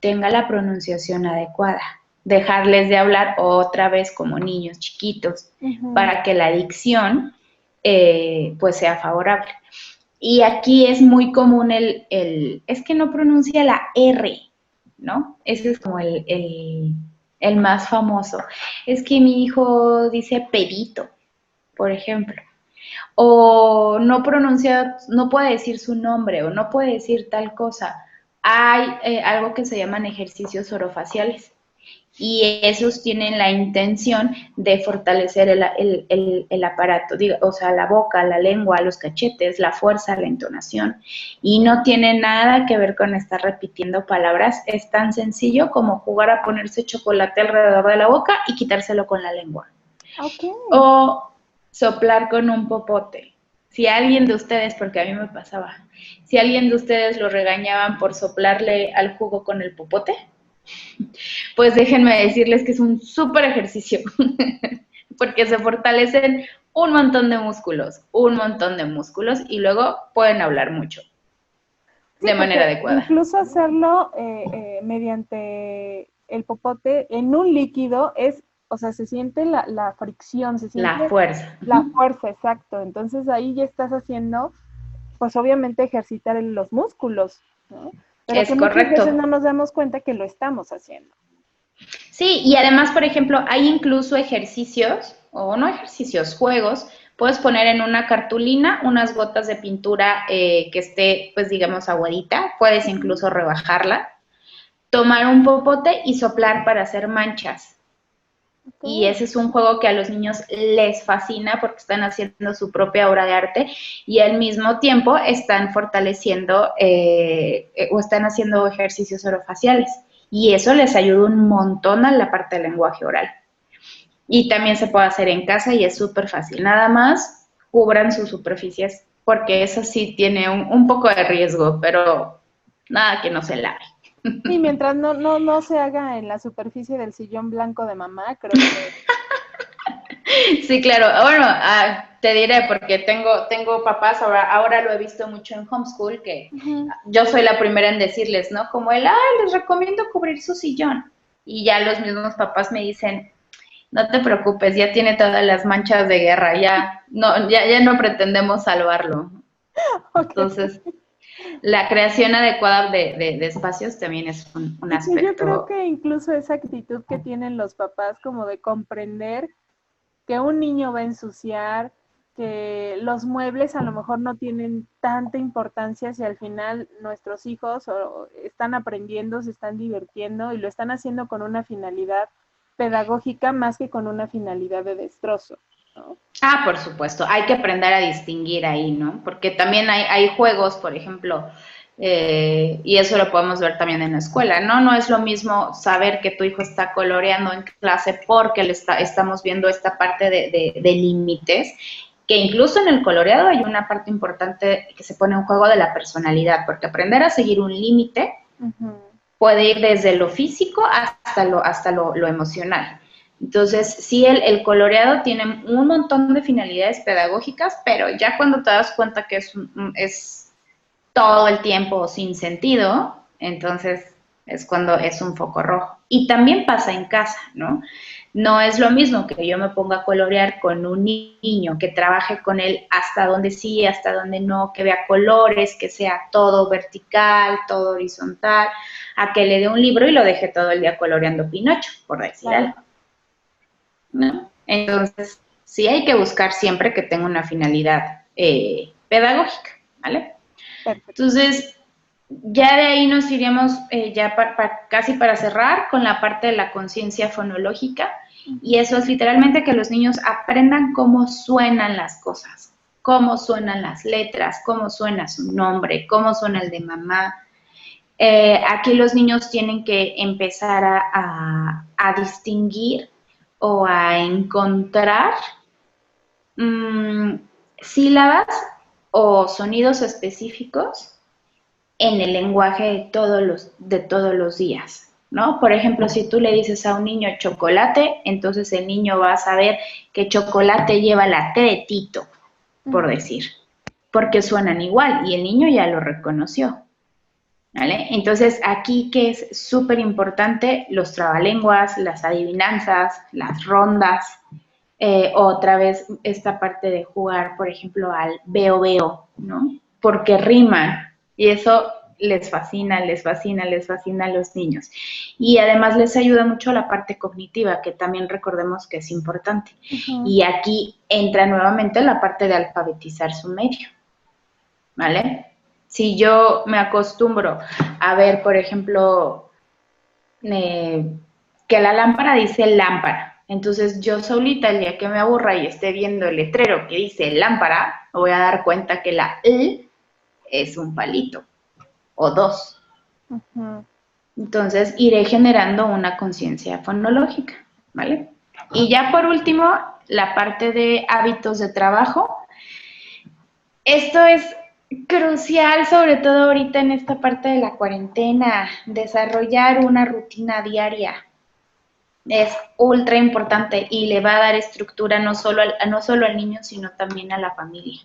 tenga la pronunciación adecuada, dejarles de hablar otra vez como niños chiquitos, para que la dicción pues sea favorable. Y aquí es muy común es que no pronuncia la R. ¿no? Ese es como el más famoso. Es que mi hijo dice pedito, por ejemplo. O no pronuncia, no puede decir su nombre o no puede decir tal cosa. Hay algo que se llaman ejercicios orofaciales y esos tienen la intención de fortalecer el aparato, o sea, la boca, la lengua, los cachetes, la fuerza, la entonación. Y no tiene nada que ver con estar repitiendo palabras. Es tan sencillo como jugar a ponerse chocolate alrededor de la boca y quitárselo con la lengua. Okay. O soplar con un popote. Si alguien de ustedes, porque a mí me pasaba, si alguien de ustedes lo regañaban por soplarle al jugo con el popote, pues déjenme decirles que es un súper ejercicio, porque se fortalecen un montón de músculos y luego pueden hablar mucho Sí, de manera porque adecuada. incluso hacerlo mediante el popote en un líquido es, o sea, se siente la fricción, se siente La fuerza. la fuerza, exacto. Entonces ahí ya estás haciendo, pues obviamente ejercitar los músculos, ¿no? Pero Es que muchas veces correcto. no nos damos cuenta que lo estamos haciendo. Sí, y además, por ejemplo, hay incluso ejercicios, o no ejercicios, juegos. Puedes poner en una cartulina unas gotas de pintura que esté, pues digamos, aguadita. Puedes incluso rebajarla. Tomar un popote y soplar para hacer manchas. Y Okay. ese es un juego que a los niños les fascina porque están haciendo su propia obra de arte y al mismo tiempo están fortaleciendo o están haciendo ejercicios orofaciales. Y eso les ayuda un montón a la parte del lenguaje oral. Y también se puede hacer en casa y es súper fácil. Nada más cubran sus superficies porque eso sí tiene un poco de riesgo, pero nada que no se lave. Sí, mientras no se haga en la superficie del sillón blanco de mamá, creo que... Sí, claro. Bueno, te diré porque tengo papás, ahora lo he visto mucho en homeschool, que Ujú. yo soy la primera en decirles, ¿no? Como les recomiendo cubrir su sillón. Y ya los mismos papás me dicen, no te preocupes, ya tiene todas las manchas de guerra, ya no pretendemos salvarlo. Ok. Entonces, la creación adecuada de espacios también es un Y que yo creo aspecto. que incluso esa actitud que tienen los papás como de comprender que un niño va a ensuciar, que los muebles a lo mejor no tienen tanta importancia si al final nuestros hijos están aprendiendo, se están divirtiendo y lo están haciendo con una finalidad pedagógica más que con una finalidad de destrozo, ¿no? Por supuesto, hay que aprender a distinguir ahí, ¿no? Porque también hay juegos, por ejemplo, y eso lo podemos ver también en la escuela, ¿no? No es lo mismo saber que tu hijo está coloreando en clase porque estamos viendo esta parte de límites, que incluso en el coloreado hay una parte importante que se pone en juego de la personalidad, porque aprender a seguir un límite Uh-huh. puede ir desde lo físico hasta lo emocional. Entonces, sí, el coloreado tiene un montón de finalidades pedagógicas, pero ya cuando te das cuenta que es todo el tiempo sin sentido, entonces es cuando es un foco rojo. Y también pasa en casa, ¿no? No es lo mismo que yo me ponga a colorear con un niño, que trabaje con él hasta donde sí, hasta donde no, que vea colores, que sea todo vertical, todo horizontal, a que le dé un libro y lo deje todo el día coloreando Pinocho, por decir Claro. algo, ¿no? Entonces, sí hay que buscar siempre que tenga una finalidad pedagógica, ¿vale? Perfecto. Entonces, ya de ahí nos iríamos ya casi para cerrar con la parte de la conciencia fonológica y Uh-huh. eso es literalmente que los niños aprendan cómo suenan las cosas, cómo suenan las letras, cómo suena su nombre, cómo suena el de mamá. Aquí los niños tienen que empezar a distinguir o a encontrar mmm, sílabas o sonidos específicos en el lenguaje de todos los días, ¿no? Por ejemplo, si tú le dices a un niño chocolate, entonces el niño va a saber que chocolate lleva la T de Tito, por Uh-huh. decir, porque suenan igual y el niño ya lo reconoció, ¿vale? Entonces, aquí que es súper importante, los trabalenguas, las adivinanzas, las rondas, otra vez esta parte de jugar, por ejemplo, al veo, ¿no? Porque riman y eso les fascina, les fascina, les fascina a los niños. Y además les ayuda mucho la parte cognitiva, que también recordemos que es importante. Y aquí entra nuevamente la parte de alfabetizar su medio, ¿vale? Si yo me acostumbro a ver, por ejemplo, que la lámpara dice lámpara, entonces yo solita el día que me aburra y esté viendo el letrero que dice lámpara, me voy a dar cuenta que la L es un palito o dos. Entonces iré generando una conciencia fonológica, ¿vale? Y ya por último, la parte de hábitos de trabajo. Esto es crucial, sobre todo ahorita en esta parte de la cuarentena, desarrollar una rutina diaria. Es ultra importante y le va a dar estructura no solo al niño, sino también a la familia.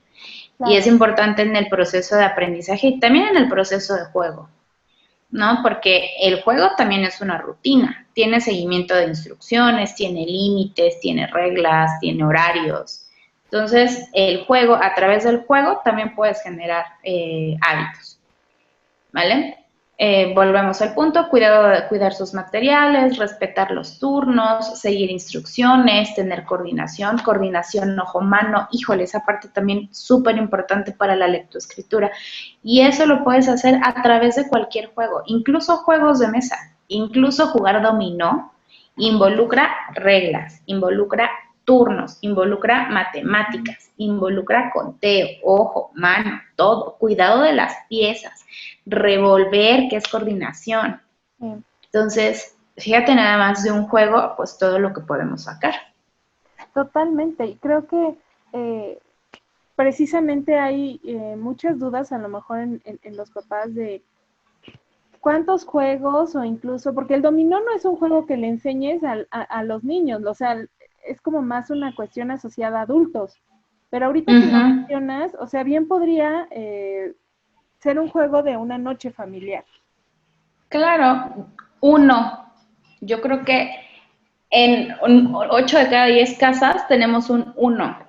Claro. Y es importante en el proceso de aprendizaje y también en el proceso de juego, ¿no? Porque el juego también es una rutina, tiene seguimiento de instrucciones, tiene límites, tiene reglas, tiene horarios. Entonces, el juego, a través del juego también puedes generar hábitos, ¿vale? Volvemos al punto, cuidado de cuidar sus materiales, respetar los turnos, seguir instrucciones, tener coordinación ojo-mano. Híjole, esa parte también súper importante para la lectoescritura. Y eso lo puedes hacer a través de cualquier juego, incluso juegos de mesa, incluso jugar dominó, involucra reglas, involucra turnos, involucra matemáticas, involucra conteo, ojo, mano, todo, cuidado de las piezas, revolver, que es coordinación. Entonces, fíjate nada más de un juego, pues todo lo que podemos sacar. Totalmente, y creo que precisamente hay muchas dudas a lo mejor en los papás de cuántos juegos o incluso, porque el dominó no es un juego que le enseñes a los niños, o sea, es como más una cuestión asociada a adultos. Pero ahorita que lo mencionas, o sea, bien podría ser un juego de una noche familiar. Claro, uno. Yo creo que en 8 de cada 10 casas tenemos un 1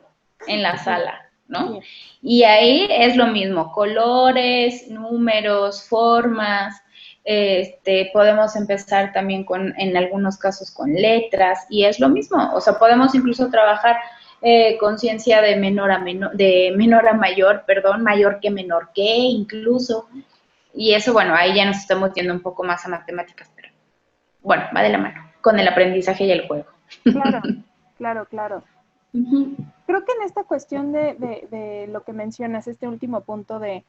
en la sala, ¿no? Sí. Y ahí es lo mismo, colores, números, formas. Podemos empezar también en algunos casos con letras y es lo mismo, o sea, podemos incluso trabajar conciencia de menor a mayor, perdón, mayor que menor que incluso, y eso, bueno, ahí ya nos estamos yendo un poco más a matemáticas, pero bueno, va de la mano con el aprendizaje y el juego. Claro. Creo que en esta cuestión de lo que mencionas, este último punto de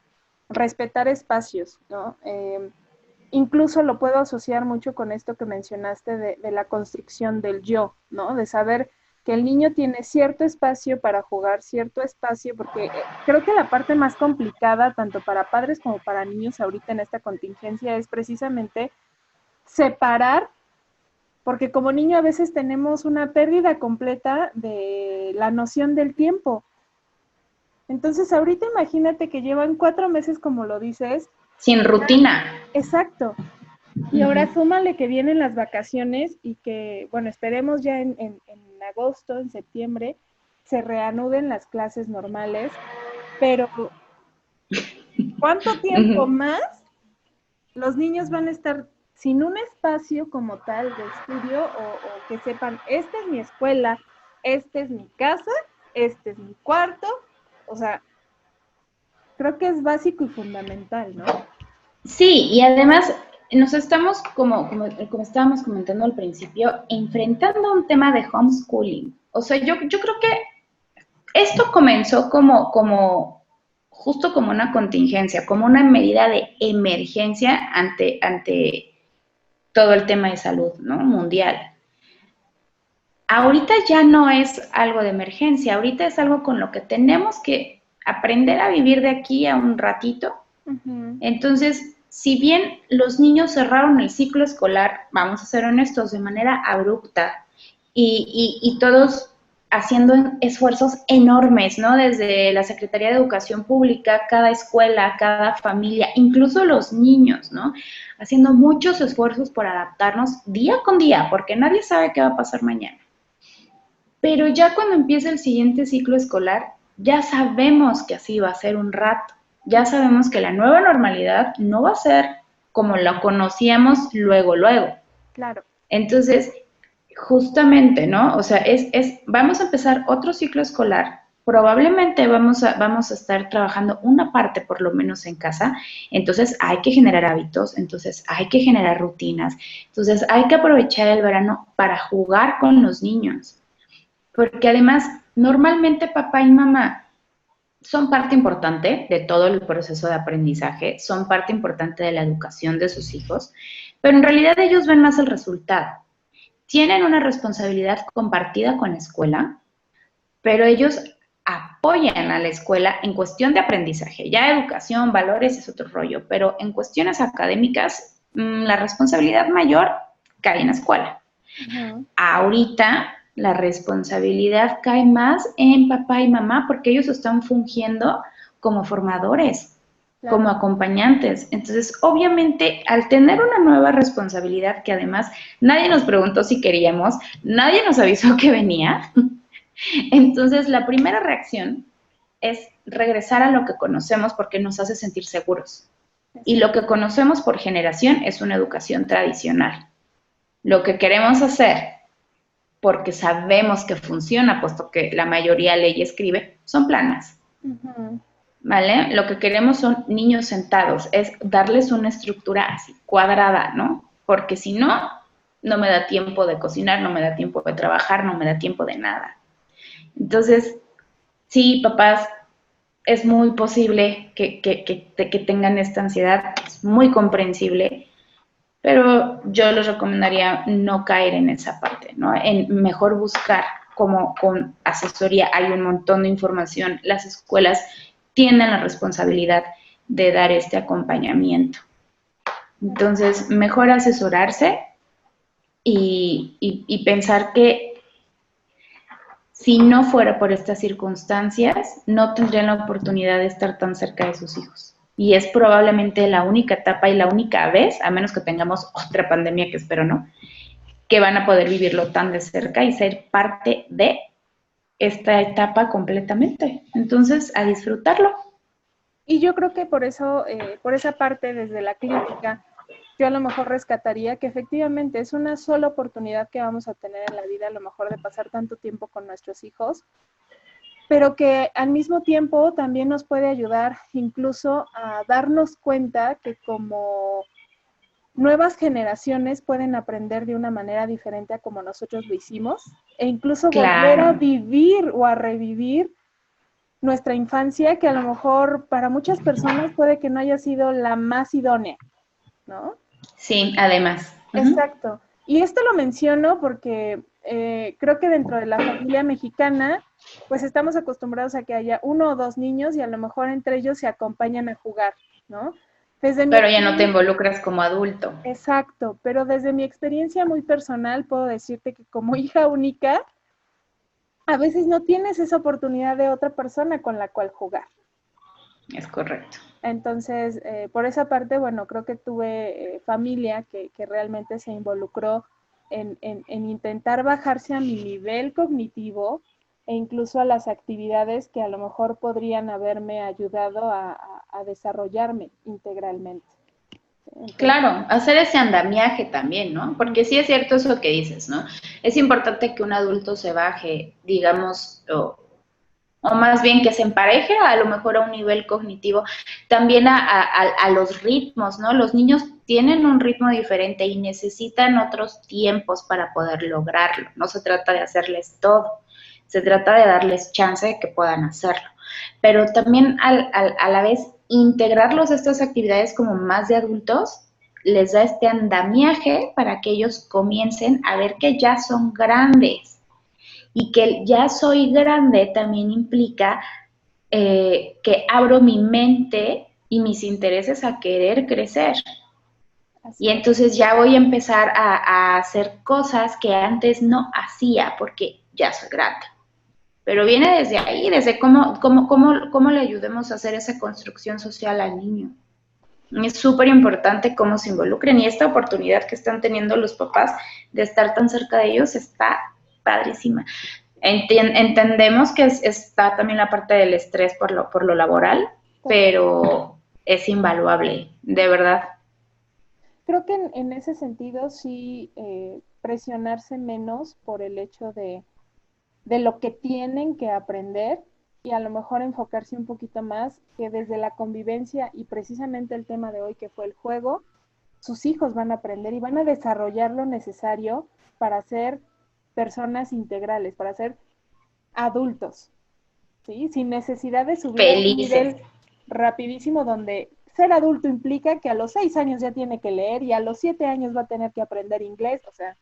respetar espacios, ¿no? Incluso lo puedo asociar mucho con esto que mencionaste de la construcción del yo, ¿no? De saber que el niño tiene cierto espacio para jugar, cierto espacio, porque creo que la parte más complicada, tanto para padres como para niños ahorita en esta contingencia, es precisamente separar, porque como niño a veces tenemos una pérdida completa de la noción del tiempo. Entonces ahorita imagínate que llevan 4 meses, como lo dices, sin rutina. Exacto. Y ahora súmale que vienen las vacaciones y que, bueno, esperemos ya en agosto, en septiembre, se reanuden las clases normales, pero ¿cuánto tiempo más los niños van a estar sin un espacio como tal de estudio o que sepan, esta es mi escuela, esta es mi casa, este es mi cuarto? O sea, creo que es básico y fundamental, ¿no? Sí, y además nos estamos, como estábamos comentando al principio, enfrentando a un tema de homeschooling. O sea, yo creo que esto comenzó justo como una contingencia, como una medida de emergencia ante todo el tema de salud, ¿no? Mundial. Ahorita ya no es algo de emergencia, ahorita es algo con lo que tenemos que aprender a vivir de aquí a un ratito. Entonces, si bien los niños cerraron el ciclo escolar, vamos a ser honestos, de manera abrupta y todos haciendo esfuerzos enormes, ¿no? Desde la Secretaría de Educación Pública, cada escuela, cada familia, incluso los niños, ¿no? Haciendo muchos esfuerzos por adaptarnos día con día, porque nadie sabe qué va a pasar mañana. Pero ya cuando empiece el siguiente ciclo escolar, ya sabemos que así va a ser un rato. Ya sabemos que la nueva normalidad no va a ser como la conocíamos luego, luego. Claro. Entonces, justamente, ¿no? O sea, vamos a empezar otro ciclo escolar. Probablemente vamos a estar trabajando una parte por lo menos en casa, entonces hay que generar hábitos, entonces hay que generar rutinas, entonces hay que aprovechar el verano para jugar con los niños, porque además normalmente papá y mamá son parte importante de todo el proceso de aprendizaje, son parte importante de la educación de sus hijos, pero en realidad ellos ven más el resultado. Tienen una responsabilidad compartida con la escuela, pero ellos apoyan a la escuela en cuestión de aprendizaje. Ya educación, valores es otro rollo, pero en cuestiones académicas, la responsabilidad mayor cae en la escuela. Uh-huh. Ahorita la responsabilidad cae más en papá y mamá porque ellos están fungiendo como formadores, claro, como acompañantes. Entonces, obviamente, al tener una nueva responsabilidad que además nadie nos preguntó si queríamos, nadie nos avisó que venía, entonces la primera reacción es regresar a lo que conocemos porque nos hace sentir seguros. Y lo que conocemos por generación es una educación tradicional. Lo que queremos hacer, porque sabemos que funciona, puesto que la mayoría lee y escribe, son planas. Uh-huh. ¿Vale? Lo que queremos son niños sentados, es darles una estructura así, cuadrada, ¿no? Porque si no, no me da tiempo de cocinar, no me da tiempo de trabajar, no me da tiempo de nada. Entonces, sí, papás, es muy posible que tengan esta ansiedad, es muy comprensible, pero yo les recomendaría no caer en esa parte, ¿no? En mejor buscar como con asesoría, hay un montón de información, las escuelas tienen la responsabilidad de dar este acompañamiento. Entonces, mejor asesorarse y pensar que si no fuera por estas circunstancias, no tendrían la oportunidad de estar tan cerca de sus hijos. Y es probablemente la única etapa y la única vez, a menos que tengamos otra pandemia, que espero no, que van a poder vivirlo tan de cerca y ser parte de esta etapa completamente. Entonces, a disfrutarlo. Y yo creo que por eso, por esa parte desde la clínica, yo a lo mejor rescataría que efectivamente es una sola oportunidad que vamos a tener en la vida, a lo mejor de pasar tanto tiempo con nuestros hijos, pero que al mismo tiempo también nos puede ayudar incluso a darnos cuenta que como nuevas generaciones pueden aprender de una manera diferente a como nosotros lo hicimos, e incluso volver a vivir o a revivir nuestra infancia, que a lo mejor para muchas personas puede que no haya sido la más idónea, ¿no? Sí, además. Exacto. Y esto lo menciono porque creo que dentro de la familia mexicana, pues estamos acostumbrados a que haya uno o dos niños y a lo mejor entre ellos se acompañan a jugar, ¿no? Pero ya no te involucras como adulto. Exacto, pero desde mi experiencia muy personal puedo decirte que como hija única, a veces no tienes esa oportunidad de otra persona con la cual jugar. Es correcto. Entonces, por esa parte, bueno, creo que tuve familia que realmente se involucró en intentar bajarse a mi nivel cognitivo e incluso a las actividades que a lo mejor podrían haberme ayudado a desarrollarme integralmente. Entonces, claro, hacer ese andamiaje también, ¿no? Porque sí es cierto eso que dices, ¿no? Es importante que un adulto se baje, digamos, o más bien que se empareje a lo mejor a un nivel cognitivo, también a los ritmos, ¿no? Los niños tienen un ritmo diferente y necesitan otros tiempos para poder lograrlo. No se trata de hacerles todo, se trata de darles chance de que puedan hacerlo. Pero también a la vez integrarlos a estas actividades como más de adultos les da este andamiaje para que ellos comiencen a ver que ya son grandes. Y que el ya soy grande también implica que abro mi mente y mis intereses a querer crecer. Así y entonces ya voy a empezar a hacer cosas que antes no hacía porque ya soy grande. Pero viene desde ahí, desde cómo le ayudemos a hacer esa construcción social al niño. Es súper importante cómo se involucren y esta oportunidad que están teniendo los papás de estar tan cerca de ellos está padrísima. Entendemos que está también la parte del estrés por lo laboral, pero es invaluable, de verdad. Creo que en ese sentido sí presionarse menos por el hecho de lo que tienen que aprender y a lo mejor enfocarse un poquito más que desde la convivencia y precisamente el tema de hoy que fue el juego, sus hijos van a aprender y van a desarrollar lo necesario para ser personas integrales, para ser adultos, ¿sí? Sin necesidad de subir a un Felices. nivel rapidísimo donde ser adulto implica que a los 6 años ya tiene que leer y a los 7 años va a tener que aprender inglés, o sea,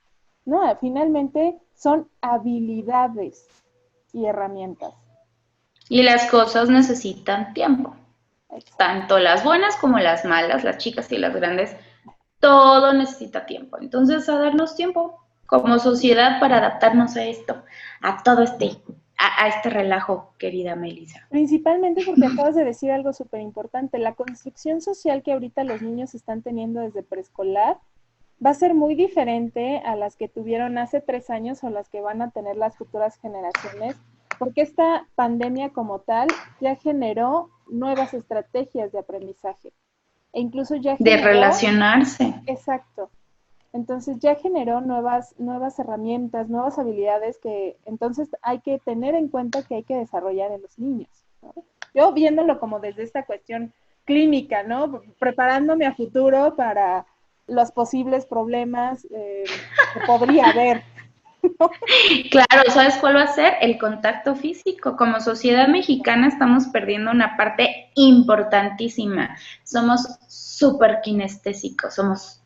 no, finalmente son habilidades y herramientas. Y las cosas necesitan tiempo, Exacto. tanto las buenas como las malas, las chicas y las grandes, todo necesita tiempo. Entonces, a darnos tiempo como sociedad para adaptarnos a esto, a todo a este relajo, querida Melissa. Principalmente porque acabas de decir algo súper importante, la construcción social que ahorita los niños están teniendo desde preescolar va a ser muy diferente a las que tuvieron hace 3 años o las que van a tener las futuras generaciones, porque esta pandemia como tal ya generó nuevas estrategias de aprendizaje e incluso ya De generó, relacionarse. exacto, entonces ya generó nuevas herramientas, nuevas habilidades que entonces hay que tener en cuenta que hay que desarrollar en los niños, ¿no? Yo viéndolo como desde esta cuestión clínica, ¿no? Preparándome a futuro para los posibles problemas que podría haber. Claro, ¿sabes cuál va a ser? El contacto físico. Como sociedad mexicana estamos perdiendo una parte importantísima. Somos súper kinestésicos, somos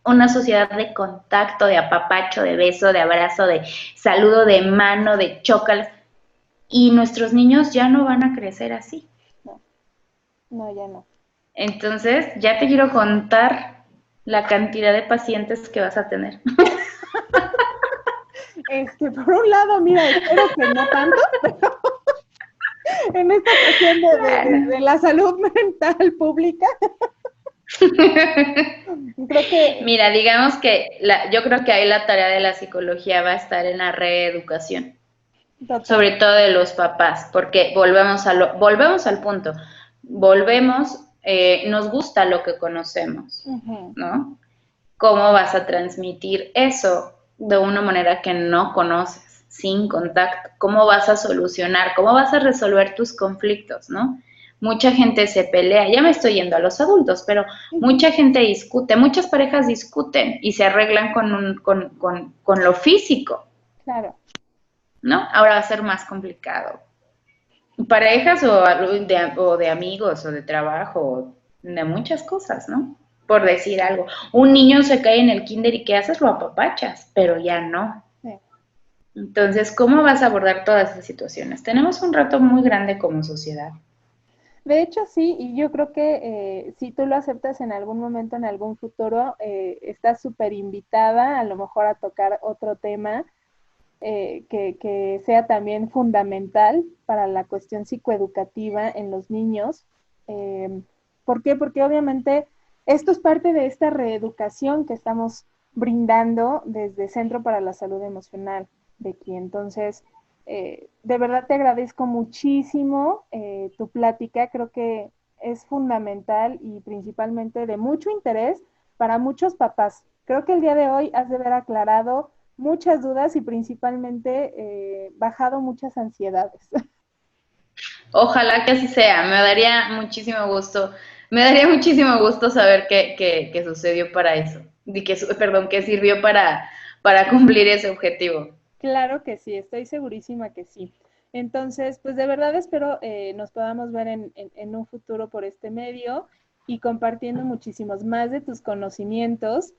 una sociedad de contacto, de apapacho, de beso, de abrazo, de saludo, de mano, de chócalas. Y nuestros niños ya no van a crecer así. No, no, ya no. Entonces, ya te quiero contar la cantidad de pacientes que vas a tener. Por un lado, mira, espero que no tanto, pero en esta cuestión de la salud mental pública, creo que Mira, digamos que yo creo que ahí la tarea de la psicología va a estar en la reeducación, total. sobre todo de los papás, porque volvemos al punto, nos gusta lo que conocemos, Uh-huh. ¿no? ¿Cómo vas a transmitir eso de una manera que no conoces, sin contacto? ¿Cómo vas a solucionar? ¿Cómo vas a resolver tus conflictos, no? Mucha gente se pelea, ya me estoy yendo a los adultos, pero Uh-huh. mucha gente discute, muchas parejas discuten y se arreglan con lo físico, Claro. ¿no? Ahora va a ser más complicado. Parejas o de amigos o de trabajo, de muchas cosas, ¿no? Por decir algo. Un niño se cae en el kinder y ¿qué haces? Lo apapachas, pero ya no. Sí. Entonces, ¿cómo vas a abordar todas esas situaciones? Tenemos un reto muy grande como sociedad. De hecho, sí, y yo creo que si tú lo aceptas en algún momento, en algún futuro, estás súper invitada a lo mejor a tocar otro tema que sea también fundamental para la cuestión psicoeducativa en los niños. ¿Por qué? Porque obviamente esto es parte de esta reeducación que estamos brindando desde Centro para la Salud Emocional de aquí. Entonces, de verdad te agradezco muchísimo tu plática, creo que es fundamental y principalmente de mucho interés para muchos papás. Creo que el día de hoy has de haber aclarado muchas dudas y principalmente bajado muchas ansiedades. Ojalá que así sea, me daría muchísimo gusto saber qué sucedió para eso, perdón, que sirvió para cumplir ese objetivo. Claro que sí, estoy segurísima que sí. Entonces, pues de verdad espero nos podamos ver en un futuro por este medio y compartiendo muchísimos más de tus conocimientos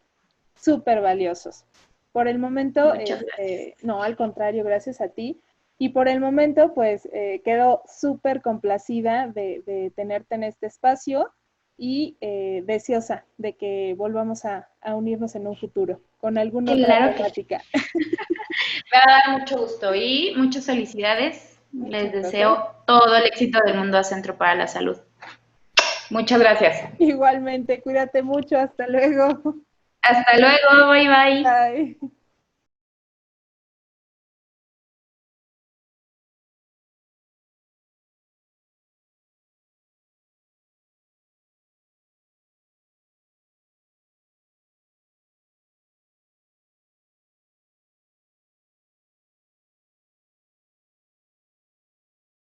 súper valiosos. Por el momento, Muchas gracias. no, al contrario, gracias a ti. Y por el momento, pues quedo súper complacida de tenerte en este espacio y deseosa de que volvamos a unirnos en un futuro con alguna otra Claro que sí. temática. Me va a dar mucho gusto y muchas felicidades. Les Muchas gracias. deseo todo el éxito del mundo a Centro para la Salud. Muchas gracias. Igualmente, cuídate mucho, hasta luego. Hasta luego, bye bye. Bye.